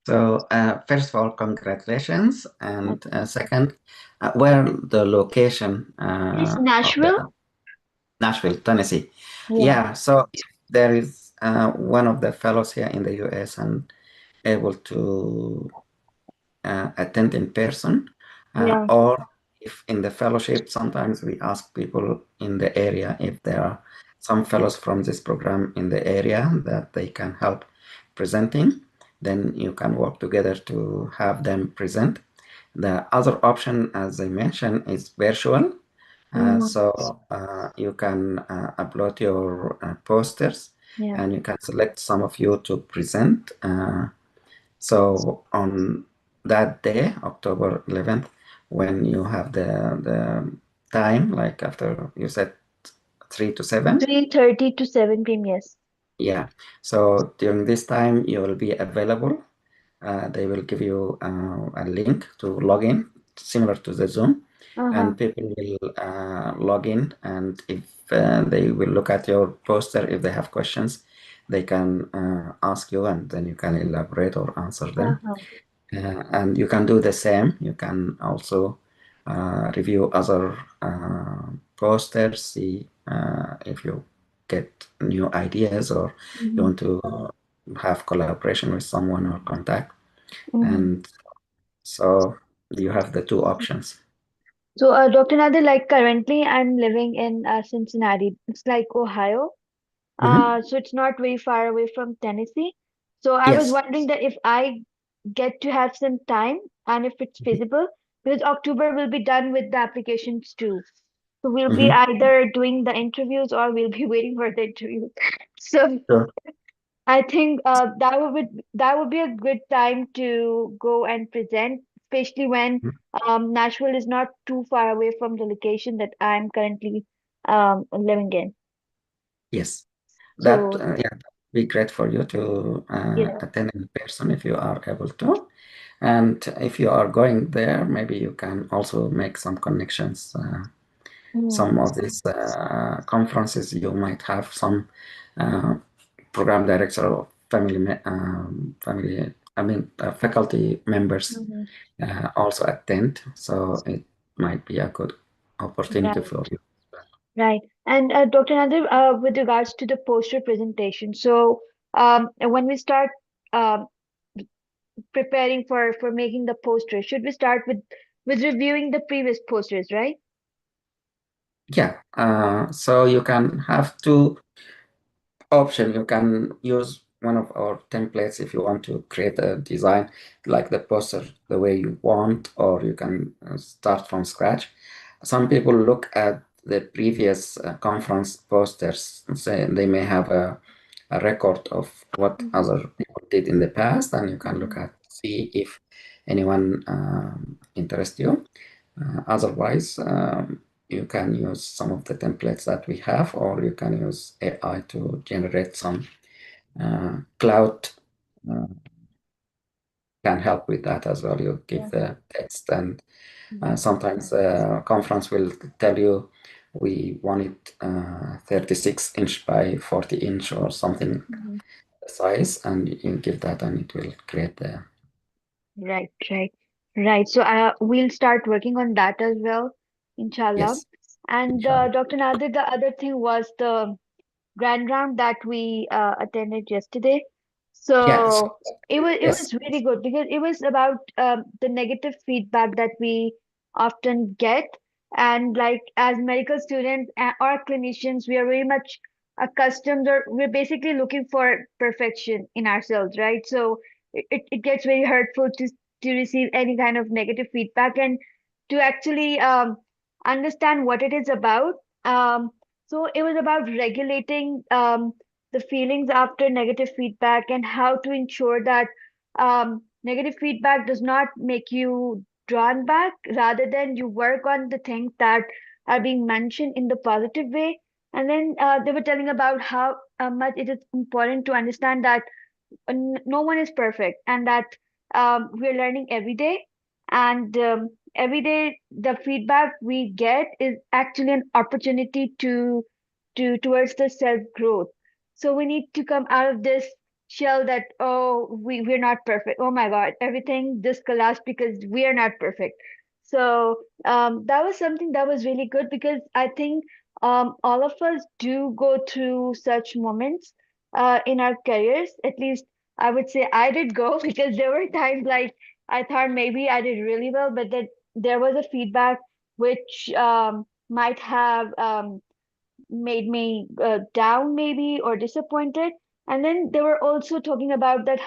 So first of all, congratulations, and second, where the location It's of Nashville. the Nashville, Tennessee. Yeah. Yeah, so if there is one of the fellows here in the US and able to attend in person, Yeah. or if in the fellowship, sometimes we ask people in the area if there are some fellows from this program in the area that they can help presenting, then you can work together to have them present. The other option, as I mentioned, is virtual. So you can upload your posters, Yeah. and you can select some of you to present. So on that day, October 11th, when you have the time, like after you said 3 to 7? 3:30 to 7 p.m. Yes. Yeah. So during this time, you will be available. They will give you a link to log in, similar to the Zoom, and people will log in. And if they will look at your poster, if they have questions, they can ask you, and then you can elaborate or answer them. And you can do the same. You can also review other posters, see if you get new ideas or you want to have collaboration with someone or contact. And so you have the two options. So, Dr. Nader, like currently I'm living in Cincinnati. It's like Ohio. So it's not very far away from Tennessee. So I was Yes. wondering that if I get to have some time and if it's feasible, because October will be done with the applications too. So we'll be either doing the interviews or we'll be waiting for the interviews. So Sure. I think that would be a good time to go and present, especially when Nashville is not too far away from the location that I'm currently living in. Yes. That So yeah, that'd be great for you to yeah. attend in person if you are able to. And if you are going there, maybe you can also make some connections. Some of these conferences, you might have some program director or faculty members also attend. So it might be a good opportunity Right. for you. Right. And Dr. Nadir, with regards to the poster presentation, so when we start um, preparing for making the poster, should we start with reviewing the previous posters, right? Yeah. So you can have two option. You can use one of our templates if you want to create a design like the poster the way you want, or you can start from scratch. Some people look at the previous conference posters. So they may have a record of what other people did in the past, and you can look at, see if anyone interests you. Otherwise, you can use some of the templates that we have, or you can use AI to generate some cloud. Can help with that as well. You give the text, and sometimes conference will tell you we want it 36-inch by 40-inch or something size, and you give that, and it will create the Right, right, right. So we'll start working on that as well, inshallah. yes. And Inshallah. Dr. Nadir, the other thing was the grand round that we attended yesterday. Yeah. So, So it yes. was really good because it was about the negative feedback that we often get. And like as medical students or clinicians, we are very much accustomed, or we're basically looking for perfection in ourselves, right? So it gets very hurtful to receive any kind of negative feedback, and to actually understand what it is about. So it was about regulating the feelings after negative feedback, and how to ensure that negative feedback does not make you drawn back, rather than you work on the things that are being mentioned in the positive way. And then they were telling about how much it is important to understand that no one is perfect, and that we're learning every day. And every day the feedback we get is actually an opportunity towards the self growth. So we need to come out of this shell that, oh, we're not perfect, oh my god, everything just collapsed because we are not perfect. So that was something that was really good, because I think all of us do go through such moments in our careers. At least I would say I did go because there were times like I thought maybe I did really well, but that there was a feedback which might have made me down maybe, or disappointed. And then they were also talking about that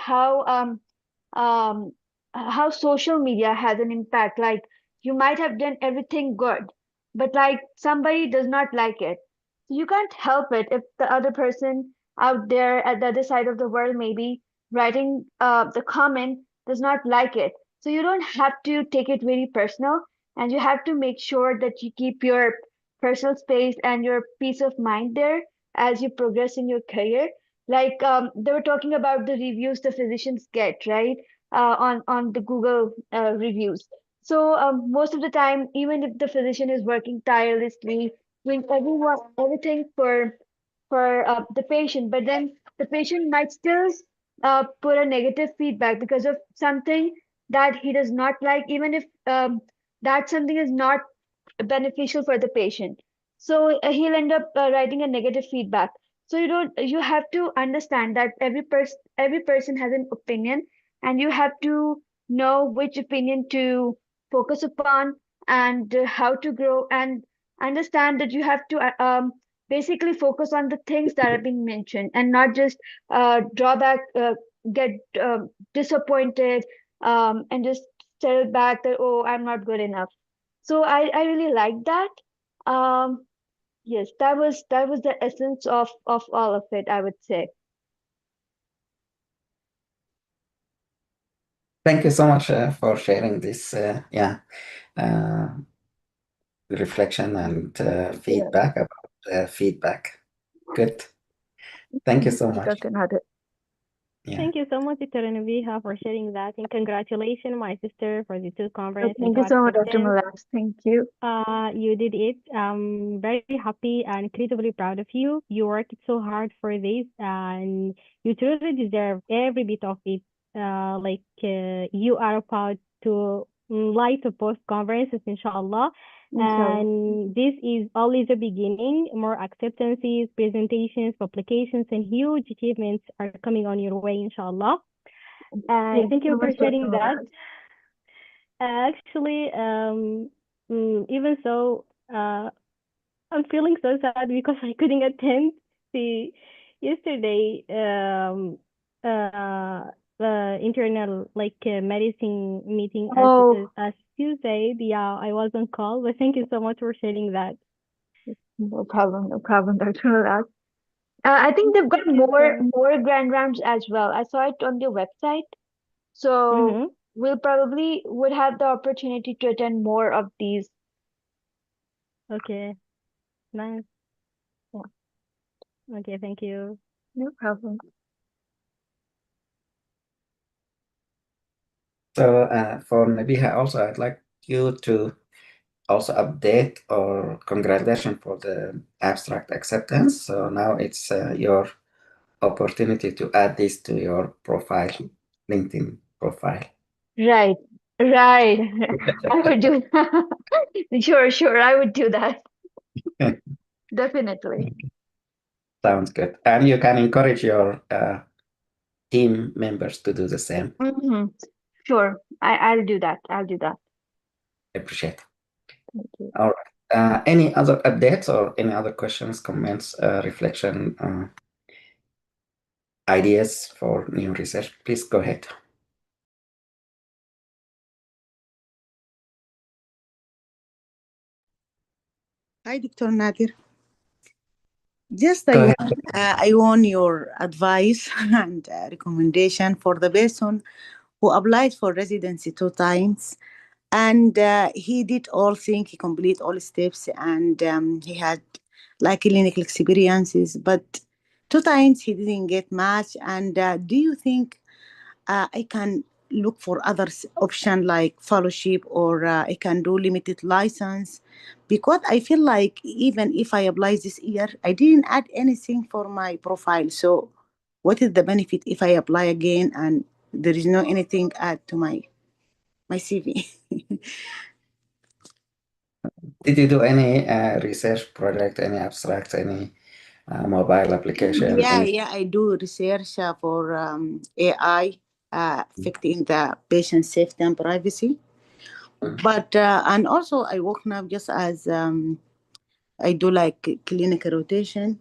um, how social media has an impact. Like you might have done everything good, but like somebody does not like it. So you can't help it if the other person out there at the other side of the world, maybe writing the comment, does not like it. So you don't have to take it very personal, and you have to make sure that you keep your personal space and your peace of mind there as you progress in your career. Like they were talking about the reviews the physicians get, right? On the Google reviews. So most of the time, even if the physician is working tirelessly, doing everything for the patient, but then the patient might still put a negative feedback because of something that he does not like, even if that something is not beneficial for the patient. So he'll end up writing a negative feedback. So you have to understand that every person has an opinion, and you have to know which opinion to focus upon, and how to grow, and understand that you have to basically focus on the things that are being mentioned, and not just draw back, get disappointed, and just tell back that, oh, I'm not good enough. So I really like that. Um, yes, that was the essence of all of it, I would say. Thank you so much for sharing this. Uh, reflection and feedback about feedback. Good. Thank you so much. Dr. Nader. Yeah. Thank you so much, Dr. Nabiha, for sharing that. And congratulations, my sister, for the two conferences Thank to you so much, Dr. acceptance. Malaz. Thank you. You did it. I'm very happy and incredibly proud of you. You worked so hard for this, and you truly deserve every bit of it. You are about to light the post conferences, inshallah. Inshallah. And this is only the beginning. More acceptances, presentations, publications, and huge achievements are coming on your way, inshallah. And thank you so for much, Dr. sharing that. Malaz. Actually, even so, I'm feeling so sad because I couldn't attend the yesterday the internal medicine meeting, as Oh, as you said. Yeah, I was on call, but thank you so much for sharing that. No problem, Dr. Murad. I think they've got more grand rounds as well. I saw it on their website. So we'll probably would have the opportunity to attend more of these. Okay, nice. Yeah. Okay, thank you. No problem. So for Nabiha also, I'd like you to also update or congratulations for the abstract acceptance. So now it's your opportunity to add this to your profile, LinkedIn profile. Right, right. I would do that. Sure, I would do that. Definitely. Sounds good. And you can encourage your team members to do the same. Sure, I'll do that. I'll do that. Appreciate it. Thank you. All right. Any other updates or any other questions, comments, reflection, ideas for new research? Please go ahead. Hi, Dr. Nadir. Just I want your advice and recommendation for the person who applied for residency 2 times, and he did all things, he complete all steps, and he had like clinical experiences, but 2 times he didn't get much. And do you think I can look for other option like fellowship, or I can do limited license? Because I feel like even if I apply this year, I didn't add anything for my profile. So what is the benefit if I apply again and there is no anything add to my CV? Did you do any research project, any abstract, any mobile application? Yeah, I do research for AI affecting the patient safety and privacy. But and also I work now just as I do like clinical rotation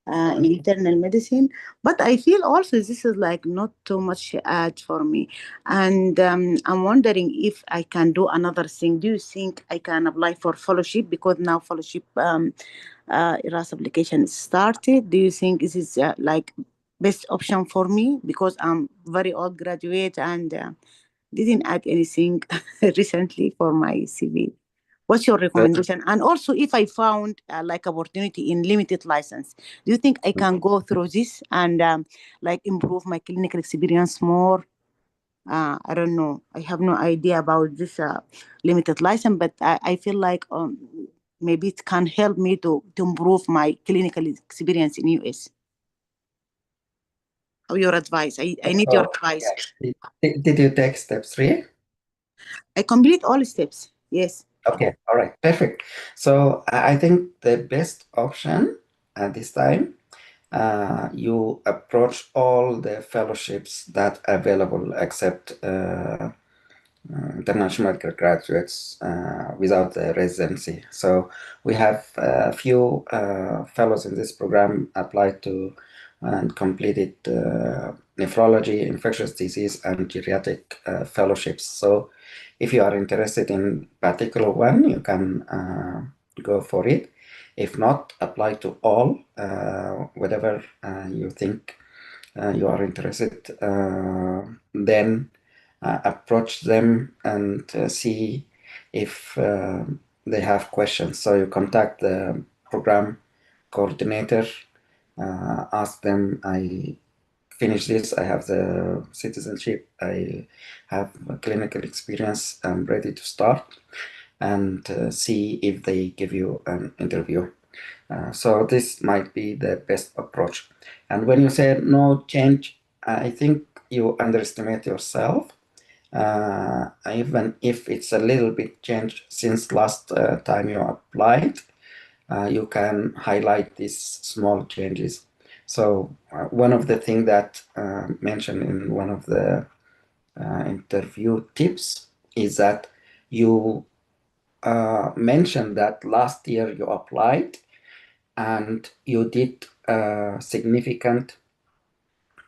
in internal medicine. But I feel also this is like not too much ad for me, and I'm wondering if I can do another thing. Do you think I can apply for fellowship, because now fellowship ERAS application started? Do you think this is like best option for me, because I'm very old graduate and didn't add anything recently for my CV? What's your recommendation? And also, if I found like opportunity in limited license, do you think I can go through this and like improve my clinical experience more? I don't know. I have no idea about this limited license, but I feel like maybe it can help me to improve my clinical experience in US. Or your advice? I need your advice. Did you take step 3? I complete all steps. Yes. Okay. All right. Perfect. So I think the best option at this time, you approach all the fellowships that are available except international graduates without the residency. So we have a few fellows in this program applied to and completed nephrology, infectious disease, and geriatric fellowships. So if you are interested in particular one, you can go for it. If not, apply to all, whatever you think you are interested, then approach them and see if they have questions. So you contact the program coordinator, ask them, I finished this, I have the citizenship, I have a clinical experience, I'm ready to start, and see if they give you an interview. So this might be the best approach. And when you say no change, I think you underestimate yourself. Even if it's a little bit changed since last time you applied, you can highlight these small changes. So one of the things that mentioned in one of the interview tips is that you mentioned that last year you applied and you did significant,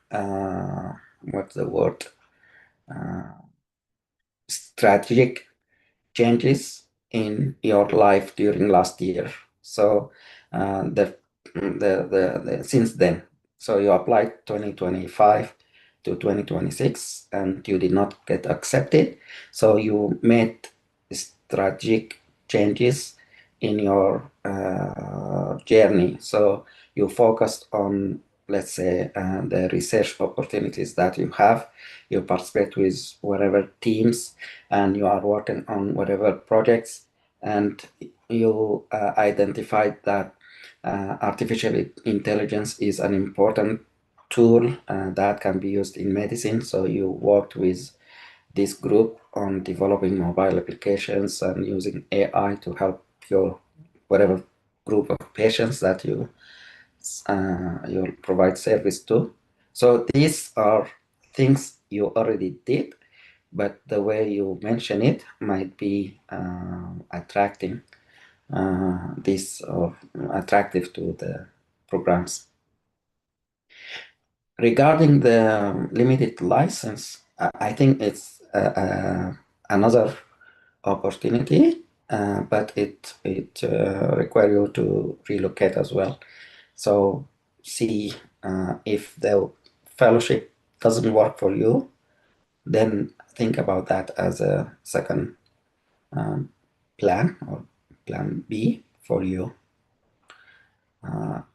what's the word, strategic changes in your life during last year. So since then, so you applied 2025 to 2026 and you did not get accepted. So you made strategic changes in your journey. So you focused on, let's say, the research opportunities that you have. You participate with whatever teams and you are working on whatever projects, and you identified that artificial intelligence is an important tool that can be used in medicine. So you worked with this group on developing mobile applications and using AI to help your whatever group of patients that you provide service to. So these are things you already did, but the way you mention it might be attracting this or attractive to the programs. Regarding the limited license, I think it's another opportunity, but it requires you to relocate as well. So see if the fellowship doesn't work for you, then think about that as a second plan or plan B for you,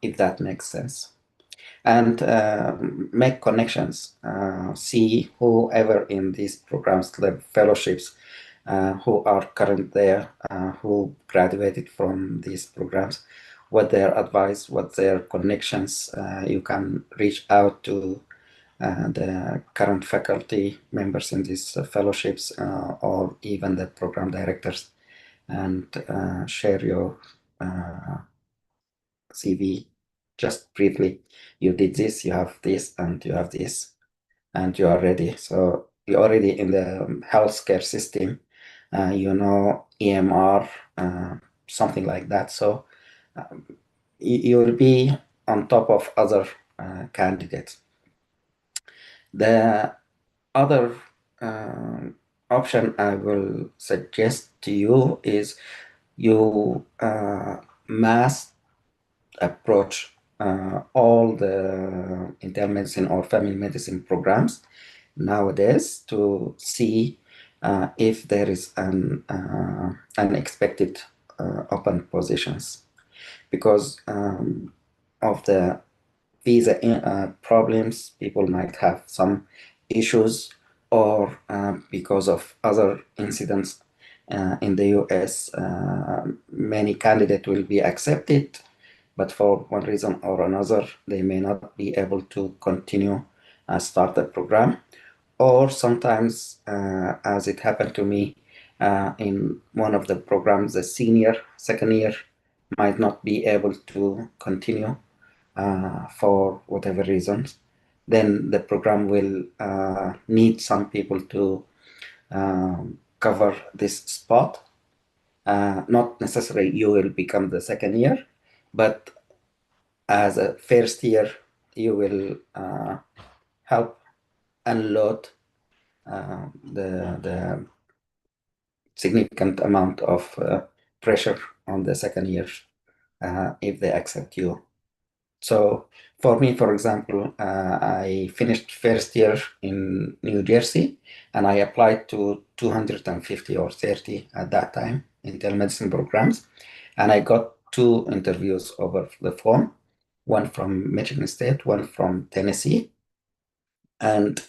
if that makes sense. And make connections. See whoever in these programs, the fellowships, who are current there, who graduated from these programs, what their advice, what their connections. You can reach out to the current faculty members in these fellowships or even the program directors, and share your CV just briefly. You did this, you have this, and you have this, and you are ready. So you're already in the healthcare system, you know, EMR, something like that. So you will be on top of other candidates. The other option I will suggest to you is you mass approach all the internal medicine or family medicine programs nowadays to see if there is an unexpected open positions, because of the visa problems, people might have some issues, or because of other incidents in the US, many candidates will be accepted, but for one reason or another, they may not be able to continue start the program. Or sometimes, as it happened to me in one of the programs, the senior second year might not be able to continue for whatever reasons. Then the program will need some people to cover this spot. Not necessarily you will become the second year, but as a first year, you will help unload the significant amount of pressure on the second year if they accept you. So for me, for example, I finished first year in New Jersey, and I applied to 250 or 30 at that time in telemedicine programs, and I got 2 interviews over the phone, one from Michigan State, one from Tennessee, and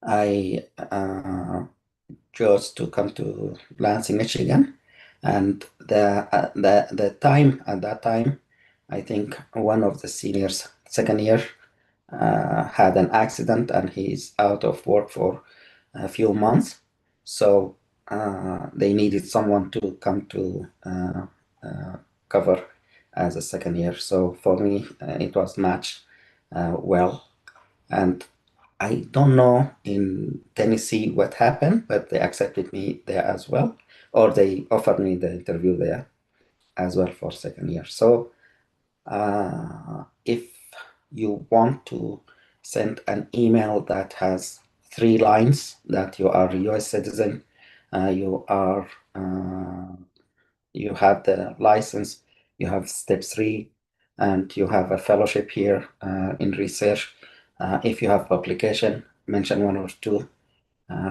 I chose to come to Lansing, Michigan. And the time at that time, I think one of the seniors, second year, had an accident and he's out of work for a few months. So they needed someone to come to cover as a second year. So for me, it was matched well. And I don't know in Tennessee what happened, but they accepted me there as well, or they offered me the interview there as well for second year. So if you want to send an email that has 3 lines that you are a US citizen, you have the license you have step 3, and you have a fellowship here in research. If you have publication, mention 1 or 2.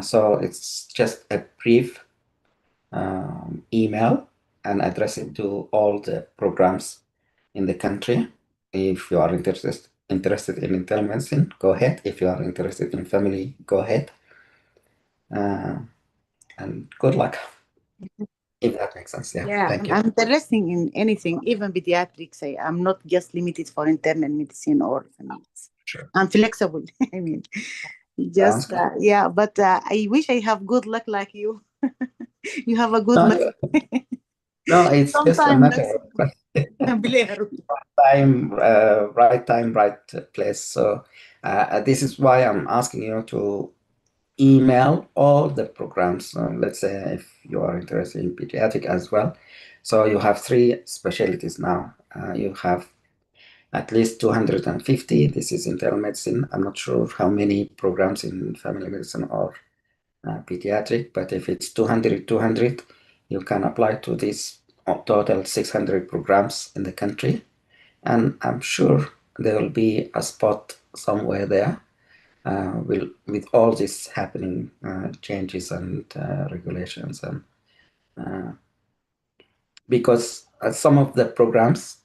So it's just a brief email and address it to all the programs in the country. If you are interested in internal medicine, go ahead. If you are interested in family, go ahead. And good luck. If that makes sense, yeah. Yeah, Thank you. I'm interested in anything, even pediatrics. I'm not just limited for internal medicine or Sure. I'm flexible. I mean, Sounds just good. yeah, but I wish I have good luck like you. You have a good luck. No, it's just a Sometimes matter of Blair. right time, right place. So this is why I'm asking you to email all the programs. Let's say if you are interested in pediatric as well. So you have 3 specialties now. You have at least 250. This is internal medicine. I'm not sure how many programs in family medicine or pediatric, but if it's 200, you can apply to this total 600 programs in the country. And I'm sure there will be a spot somewhere there with all this happening changes and regulations. And because some of the programs,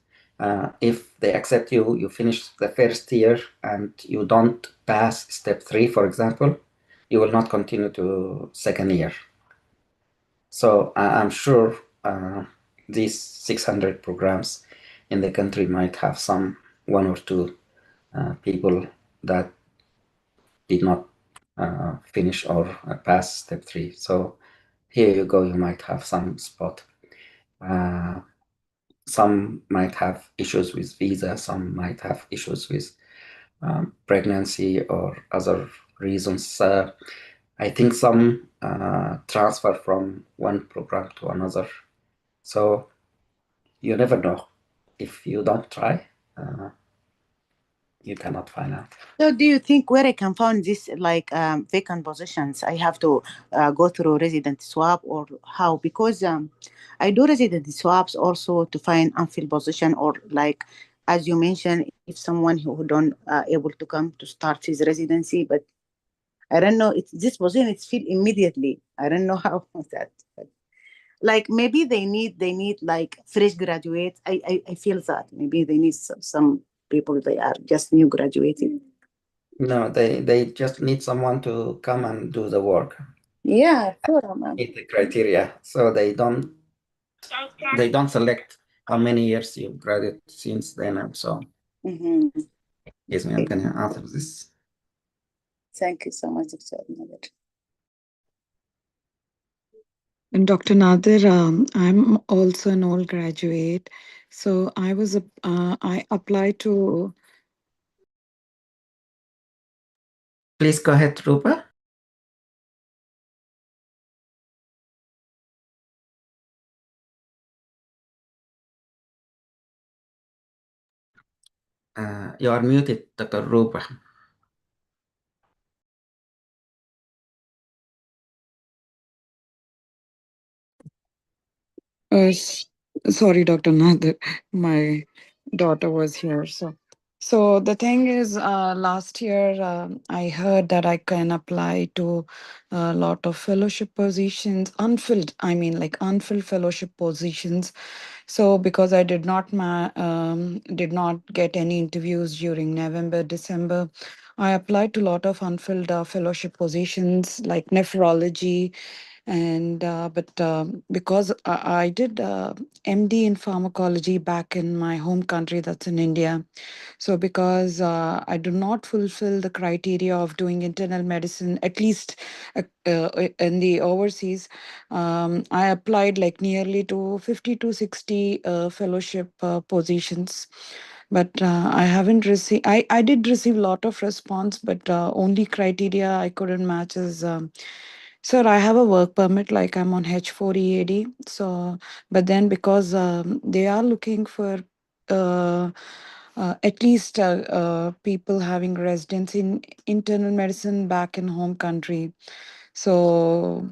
if they accept you, you finish the first year and you don't pass step 3, for example, you will not continue to second year. So I'm sure these 600 programs in the country might have 1 or 2 people that did not finish or pass step 3. So here you go, you might have some spot. Some might have issues with visa, some might have issues with pregnancy or other reasons. I think some transfer from one program to another. So you never know. If you don't try, you cannot find out. So do you think where I can find this vacant positions? I have to go through resident swap or how? Because I do resident swaps also to find unfilled position or as you mentioned, if someone who don't able to come to start his residency, but I don't know. It's this position. It's filled immediately. I don't know how that. Maybe they need fresh graduates. I feel that maybe they need some people. They are just new graduated. No, they just need someone to come and do the work. Yeah, sure, Meet the criteria, so they don't select how many years you graduated since then and so on. Mm-hmm. Yes, ma'am. Can you answer this? Thank you so much, Dr. Nader. And Dr. Nadir, I'm also an old graduate, so I applied to. Please go ahead, Rupa. You are muted, Dr. Rupa. Sorry, Dr. Nadir, my daughter was here. So the thing is, last year I heard that I can apply to a lot of fellowship positions, unfilled. I mean, like unfilled fellowship positions. So because I did not get any interviews during November, December, I applied to a lot of unfilled fellowship positions like nephrology, and because I did MD in pharmacology back in my home country, that's in India. So because I do not fulfill the criteria of doing internal medicine, at least in the overseas, I applied like nearly to 50 to 60 fellowship positions. But I haven't received, I did receive a lot of response, but only criteria I couldn't match is, sir, I have a work permit, like I'm on H4 EAD. So, but then because they are looking for uh, at least people having residence in internal medicine back in home country. So,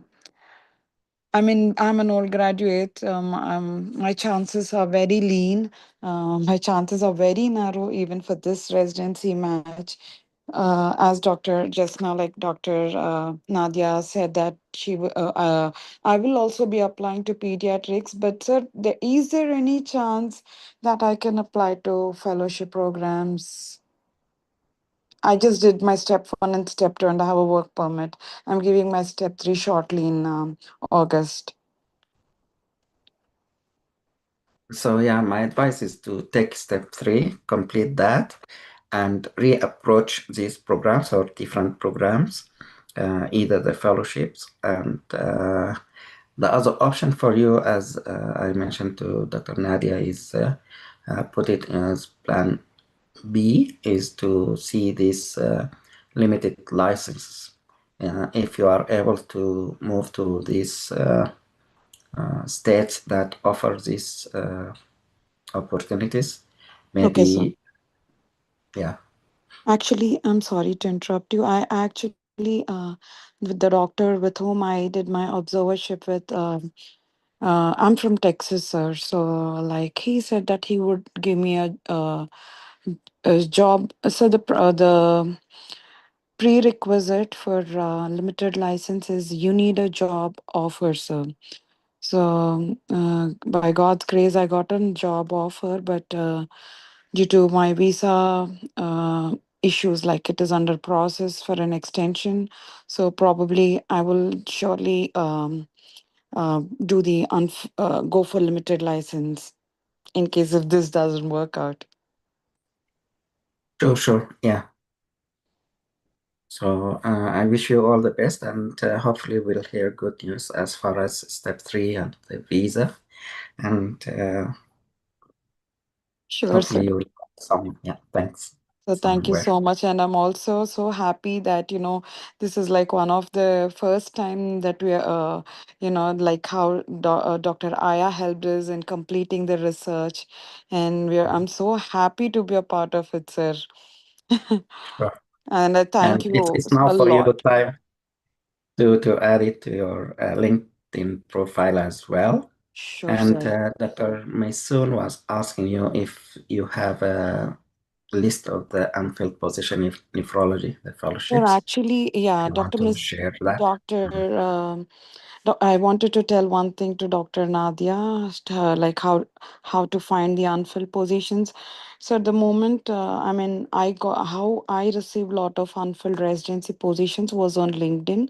I mean, I'm an old graduate. My chances are very lean. My chances are very narrow, even for this residency match. As Dr. just now, like Dr. Nadia said that I will also be applying to pediatrics. But sir, is there any chance that I can apply to fellowship programs? I just did my step 1 and step 2, and I have a work permit. I'm giving my step 3 shortly in August. So yeah, my advice is to take step 3, complete that, and reapproach these programs or different programs, either the fellowships and the other option for you, as I mentioned to Dr. Nadia, is put it as plan B, is to see these limited licenses. If you are able to move to these states that offer these opportunities, Okay, sir. maybe, yeah. Actually, I'm sorry to interrupt you. I actually, with the doctor with whom I did my observership with, I'm from Texas, sir. So, like, he said that he would give me a job. So the prerequisite for limited license is you need a job offer, sir. So, by God's grace, I got a job offer, but due to my visa issues, like it is under process for an extension. So probably I will surely do the go for limited license in case if this doesn't work out. Sure, yeah. So I wish you all the best, and hopefully we'll hear good news as far as step 3 and the visa, and Sure, sir. hopefully you will get some, yeah, thanks. So thank you Somewhere. so much. And I'm also so happy that, this is like one of the first time that we are, like how Dr. Aya helped us in completing the research. And I'm so happy to be a part of it, sir. Sure. And I thank And you it's now a for you lot. time to add it to your LinkedIn profile as well. Sure, And sir. Dr. Maysoon was asking you if you have a list of the unfilled position in nephrology, the Sir, fellowships. actually, yeah, You want Dr. to Miss, share that? Dr. I wanted to tell one thing to Dr. Nadia, like how to find the unfilled positions. So at the moment, I mean, how I received a lot of unfilled residency positions was on LinkedIn.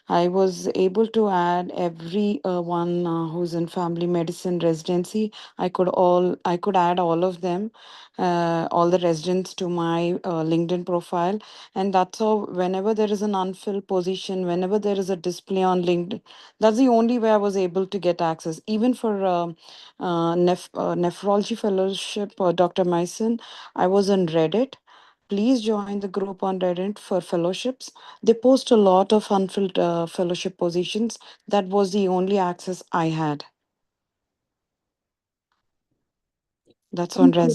I was able to add every one who's in family medicine residency. I could add all of them, all the residents to my LinkedIn profile, and that's how whenever there is an unfilled position, whenever there is a display on LinkedIn, that's the only way I was able to get access. Even for nephrology fellowship, Dr. Mason, I was on Reddit. Please join the group on Reddit for fellowships. They post a lot of unfilled fellowship positions. That was the only access I had. That's on Thank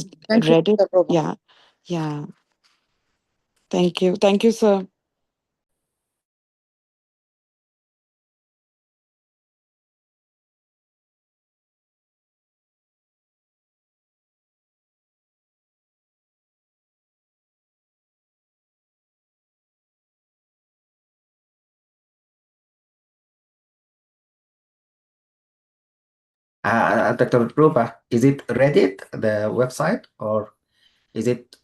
you, Reddit. Dr. Roba. Yeah. Yeah. Thank you. Thank you, sir. Dr. Ruba, is it Reddit, the website, or is it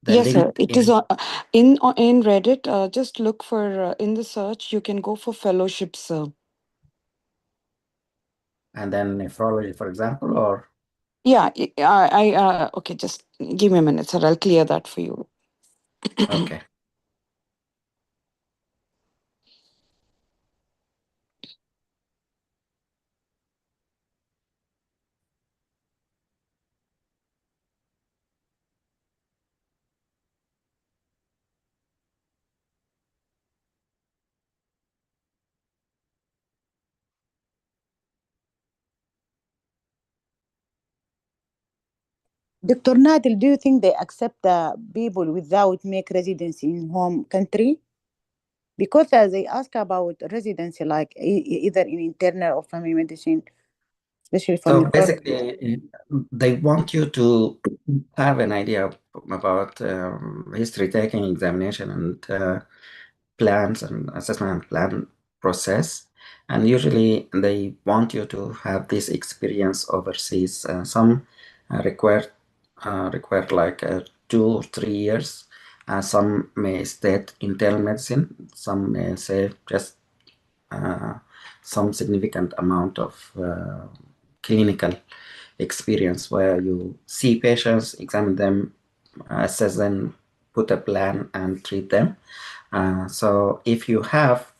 the Yes, sir. It is LinkedIn in Reddit. Just look for in the search. You can go for fellowships, sir. and then nephrology, for example, or? Yeah, okay, just give me a minute, sir. I'll clear that for you. Okay. Dr. Nadil, do you think they accept the people without make residency in home country? Because they ask about residency, like either in internal or family medicine, especially for So nephrology. basically, they want you to have an idea about history taking, examination, and plans and assessment and plan process. And usually they want you to have this experience overseas. Some require like 2 or 3 years. Some may state internal medicine. Some may say just uh, some significant amount of clinical experience where you see patients, examine them, assess them, put a plan, and treat them. So if you have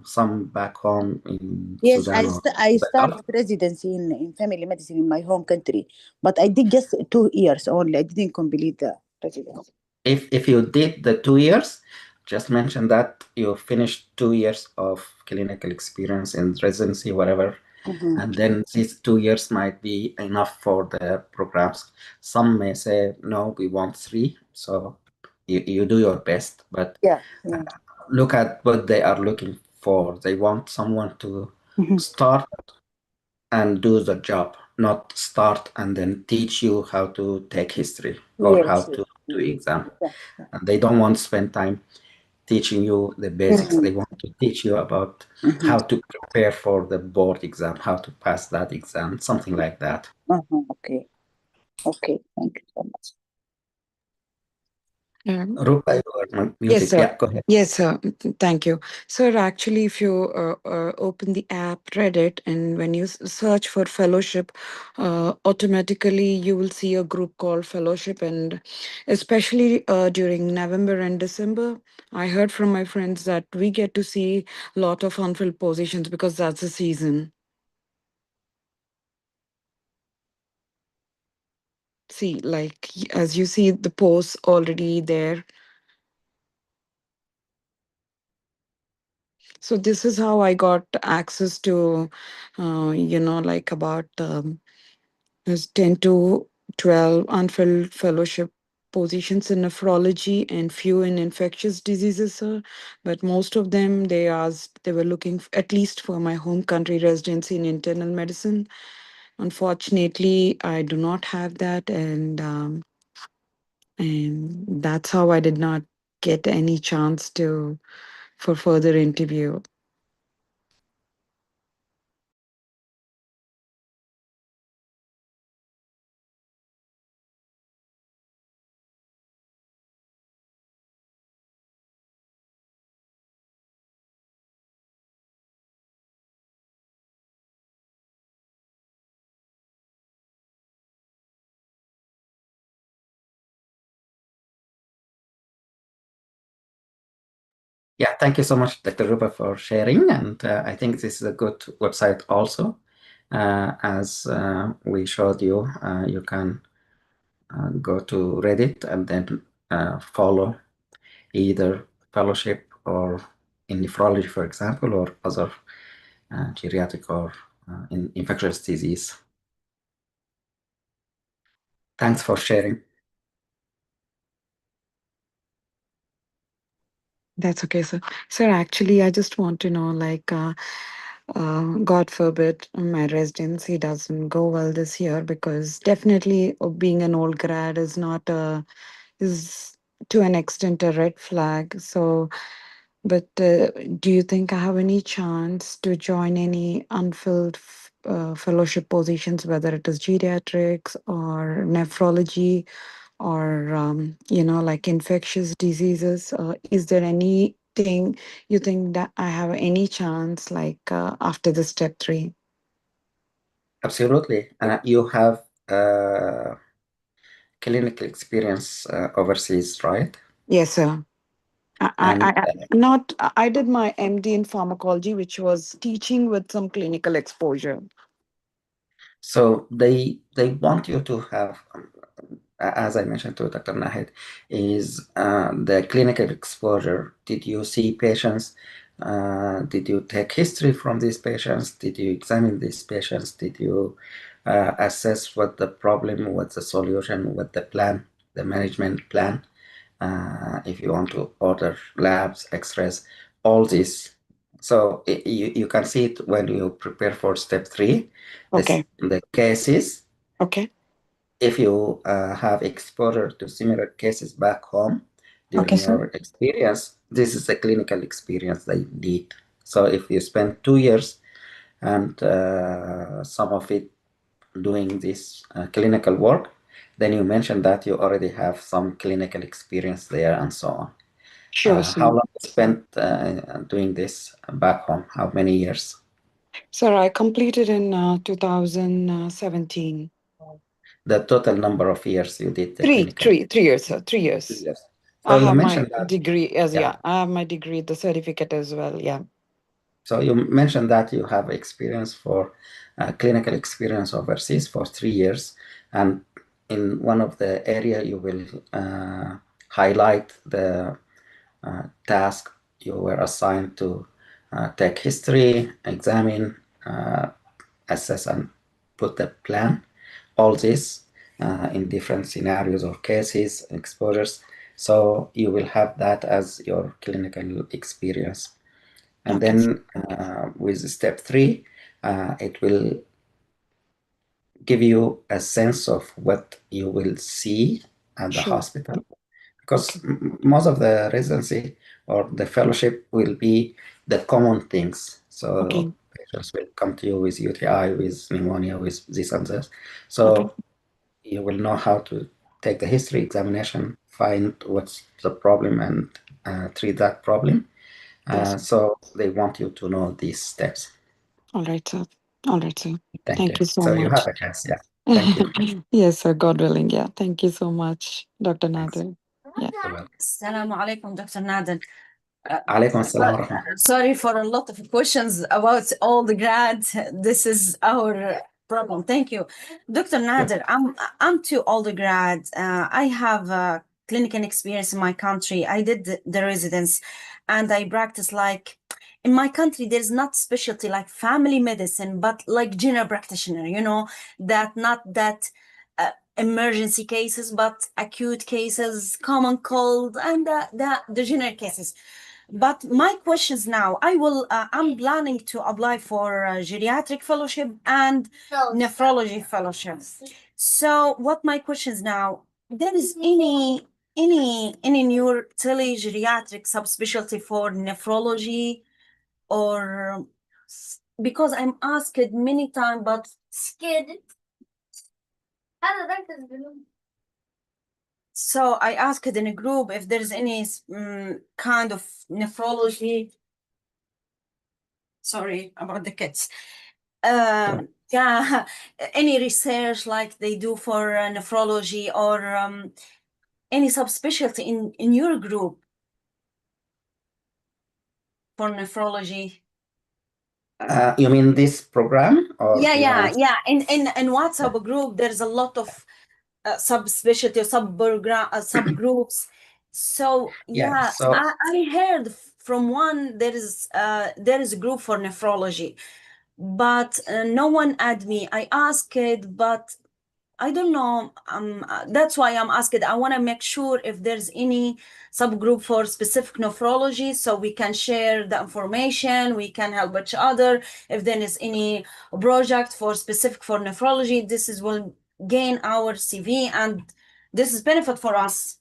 some back home in Yes, Sudan or I the Gulf, started residency in family medicine in my home country, but I did just 2 years only. I didn't complete the residency. if you did the 2 years, just mention that you finished 2 years of clinical experience in residency, whatever, Mhm. and then these 2 years might be enough for the programs. Some may say, no, we want 3. So you do your best, but Yeah. look at what they are looking for. They want someone to Mhm. start and do the job, not start and then teach you how to take history or how Yes. to do exam. Yeah. And they don't want to spend time teaching you the basics. They want to teach you about Mhm. how to prepare for the board exam, how to pass that exam, something like that. Okay. Okay. Thank you so much. Rupa, you are Yes, muted. sir. Yeah, go ahead. Yes, sir. Thank you. Sir, actually, if you open the app, Reddit, and when you search for fellowship, automatically you will see a group called Fellowship. And especially during November and December, I heard from my friends that we get to see a lot of unfilled positions because that's the season. See, like as you see the posts already there. So this is how I got access to, like about there's 10 to 12 unfilled fellowship positions in nephrology and few in infectious diseases, sir. But most of them, they were looking at least for my home country residency in internal medicine. Unfortunately, I do not have that, and that's how I did not get any chance to for further interview. Yeah, thank you so much, Dr. Rupa, for sharing. And I think this is a good website also. As we showed you, you can go to Reddit and then follow either fellowship or in nephrology, for example, or other geriatric or in infectious disease. Thanks for sharing. That's okay, sir. Sir, actually, I just want to know, like, God forbid my residency doesn't go well this year because definitely being an old grad is not is to an extent a red flag. So, but do you think I have any chance to join any unfilled fellowship positions, whether it is geriatrics or nephrology? Or like infectious diseases, is there anything you think that I have any chance like after the step 3? Absolutely. You have clinical experience overseas, right? Yes, sir. And Not I did my MD in pharmacology, which was teaching with some clinical exposure. so they want you to have, as I mentioned to Dr. Nahid, is the clinical exposure. Did you see patients? Did you take history from these patients? Did you examine these patients? Did you assess what the problem, what the solution, what the plan, the management plan? if you want to order labs, X-rays, all this. So you can see it when you prepare for step 3. Okay. The cases. Okay. If you have exposure to similar cases back home during Okay, sir. your experience, this is a clinical experience that you need. So if you spend 2 years and some of it doing this clinical work, then you mentioned that you already have some clinical experience there and so on. Sure, How sir. long you spent doing this back home? How many years? Sir, I completed in 2017. The total number of years you did the clinical? 3 years, sir. 3 years. 3 years. I So you have my mentioned that, degree as yeah. I have my degree, the certificate as well. Yeah. So you mentioned that you have experience for clinical experience overseas for 3 years, and in one of the area you will highlight the task you were assigned to take history, examine, assess, and put the plan. All this in different scenarios or cases, exposures. So you will have that as your clinical experience. And Okay. then with step 3, it will give you a sense of what you will see at the Sure. hospital, because Okay. most of the residency or the fellowship will be the common things. So Okay. patients will come to you with UTI, with pneumonia, with this and this. So Okay. you will know how to take the history examination, find what's the problem, and treat that problem. Yes. So they want you to know these steps. All right, sir. All right, sir. Thank Thank you. you so So you much. have a chance. Yeah. Thank you. Yes, sir. God willing. Yeah. Thank you so much, Dr. Thanks. Nader. Yeah. You're welcome. Assalamu alaikum, Dr. Nader. Alaikum assalam wa rahmatullah. Sorry for a lot of questions about all the grads. This is our problem. Thank you. Dr. Nader, I'm too old grad. I have clinical experience in my country. I did the residence and I practice like in my country, there's not specialty like family medicine, but like general practitioner, that not that emergency cases, but acute cases, common cold, and the general cases. But my questions now, I'm planning to apply for a geriatric fellowship and nephrology fellowship. So what my questions now, there is any new tele-geriatric subspecialty for nephrology, or because I'm asked many times, but scared. So I asked in a group if there's any kind of nephrology. Sorry about the kids. Yeah, any research like they do for nephrology, or any subspecialty in your group for nephrology? You mean this program, or Yeah. In WhatsApp group, there's a lot of subspecialty or subgroups. So Yeah, so I heard from one there is a group for nephrology, but no one add me. I asked it, but I don't know. That's why I'm asking. I want to make sure if there's any subgroup for specific nephrology, so we can share the information. We can help each other. If there is any project for specific for nephrology, this is will gain our CV, and this is benefit for us.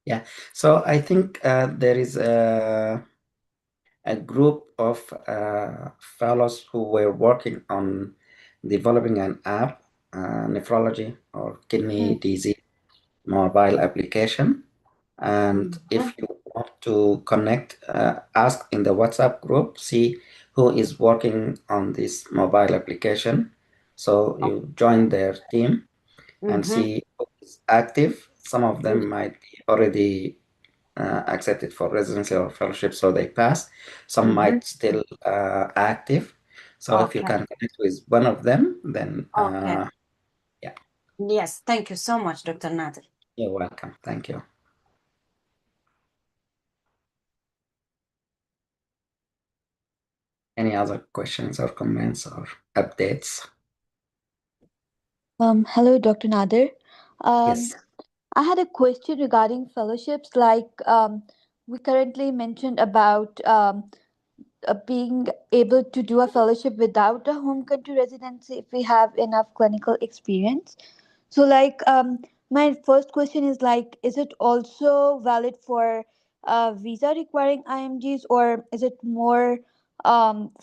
yeah, so I think there is a group of fellows who were working on developing an app, nephrology or kidney disease mobile application. And if you want to connect, ask in the WhatsApp group, see who is working on this mobile application. So you join their team and see who is active. Some of them might be already accepted for residency or fellowship, so they pass. Some might still active. So if you can connect with one of them, then yeah. Yes, thank you so much, Dr. Nader. You're welcome. Thank you. Any other questions or comments or updates? Hello, Dr. Nader. Yes. I had a question regarding fellowships. We currently mentioned about being able to do a fellowship without a home country residency if we have enough clinical experience. So, my first question is is it also valid for visa requiring IMGs, or is it more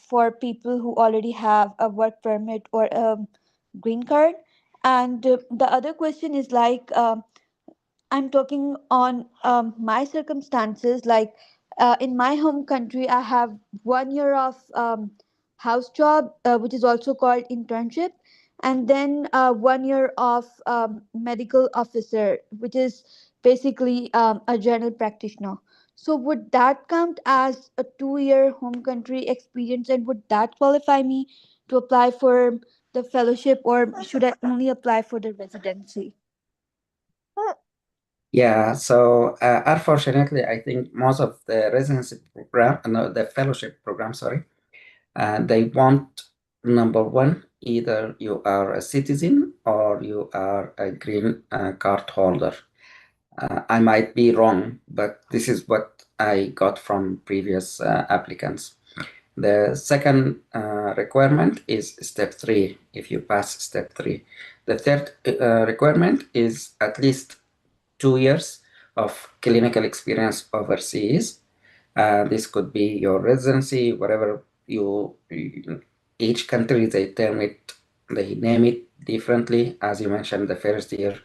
for people who already have a work permit or a green card? And the other question is I'm talking on my circumstances. In my home country, I have 1 year of house job, which is also called internship, and then 1 year of medical officer, which is basically a general practitioner. So, would that count as a 2 year home country experience, and would that qualify me to apply for the fellowship, or should I only apply for the residency? Yeah, so unfortunately, I think most of the residency program, no, the fellowship program, sorry, they want number one, either you are a citizen or you are a green card holder. I might be wrong, but this is what I got from previous applicants. The second requirement is step 3, if you pass step 3. The third requirement is at least 2 years of clinical experience overseas. This could be your residency, whatever each country they name it differently. As you mentioned, the first year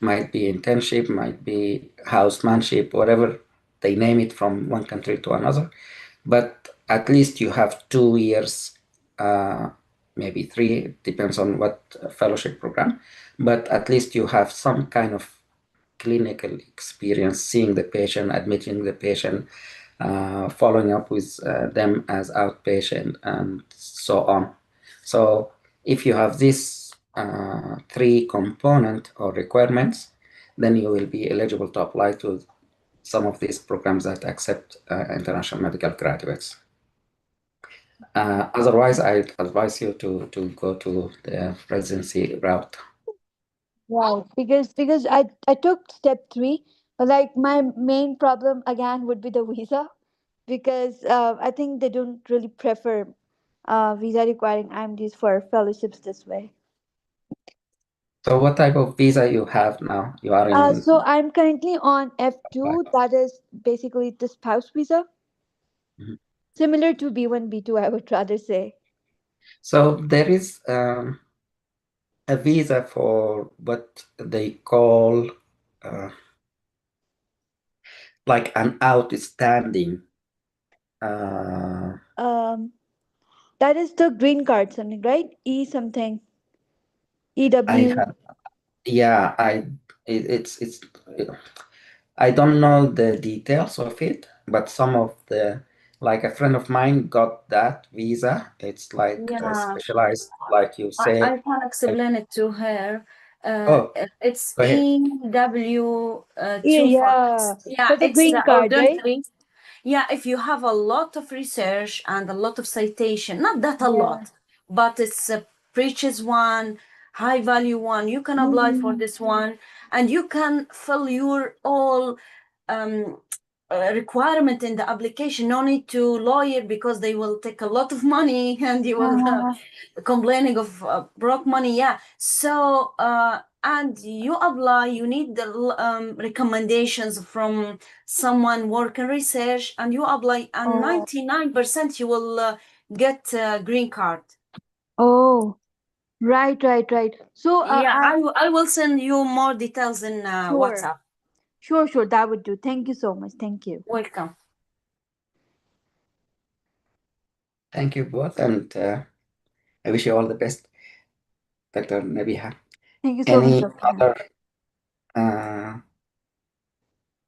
might be internship, might be housemanship, whatever they name it from one country to another. But at least you have 2 years, maybe 3, depends on what fellowship program, but at least you have some kind of clinical experience, seeing the patient, admitting the patient, following up with them as outpatient, and so on. So if you have these 3 component or requirements, then you will be eligible to apply to some of these programs that accept international medical graduates. Otherwise, I advise you to go to the residency route. Right, because I took step 3, but my main problem again would be the visa, because I think they don't really prefer visa requiring IMDs for fellowships this way. So what type of visa you have now? You are in... So I'm currently on F2, that is basically the spouse visa. Mm-hmm. Similar to B1, B2, I would rather say. So there is a visa for what they call like an outstanding. That is the green card something, right? E something. EW. It's I don't know the details of it, but some of the, like a friend of mine got that visa. It's like specialized, like you say. I can explain it to her. It's go ahead. EW Yeah, for the it's green card, right? Yeah, if you have a lot of research and a lot of citation, not that a lot, but it's a precious one, high value one, you can apply for this one, and you can fill your all requirement in the application. No need to lawyer, because they will take a lot of money and you will complaining of broke money. Yeah, so and you apply, you need the recommendations from someone working research, and you apply, and 99% you will get green card. Oh, right. So I will send you more details in WhatsApp. Sure, that would do. Thank you so much. Thank you. Welcome. Thank you both, and I wish you all the best, Dr. Nabiha. Thank you so much, Any other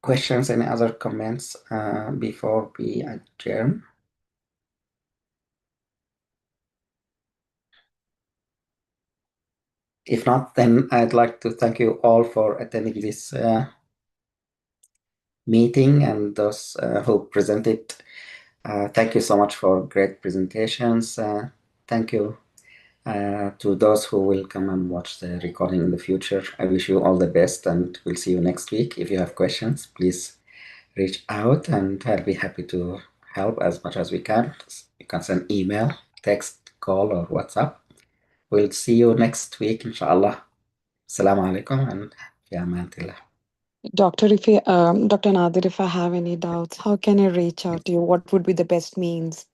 questions, any other comments before we adjourn? If not, then I'd like to thank you all for attending this meeting, and those who presented. Thank you so much for great presentations. Thank you, To those who will come and watch the recording in the future, I wish you all the best, and we'll see you next week. If you have questions, please reach out, and I'll be happy to help as much as we can. You can send email, text, call, or WhatsApp. We'll see you next week, inshallah. Assalamu alaikum, and fi amantillah. Dr. Dr. Nadir, if I have any doubts, how can I reach out to you? What would be the best means?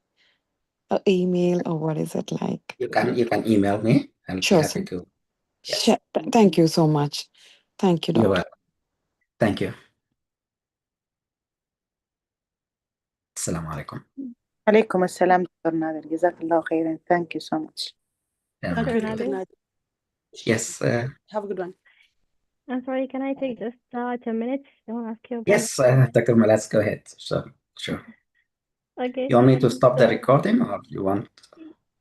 Email, or what is it like? You can email me. I'll be Sure, happy sir. to. Yes. Sure. Thank you so much. Thank you, You're Doctor. welcome. Thank you. Assalamu alaikum. عليكم السلام دكتور نادر جزاك الله خيرا. Thank you so much. Thank you, Dr. Dr. Nadir? Nadir. Yes. Have a good one. I'm sorry, can I take just 10 minutes? I want to ask you a Yes, Dr. Malas, go ahead. So, sure. Okay. You want me to stop the So, recording, or you want?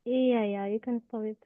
yeah, you can stop it.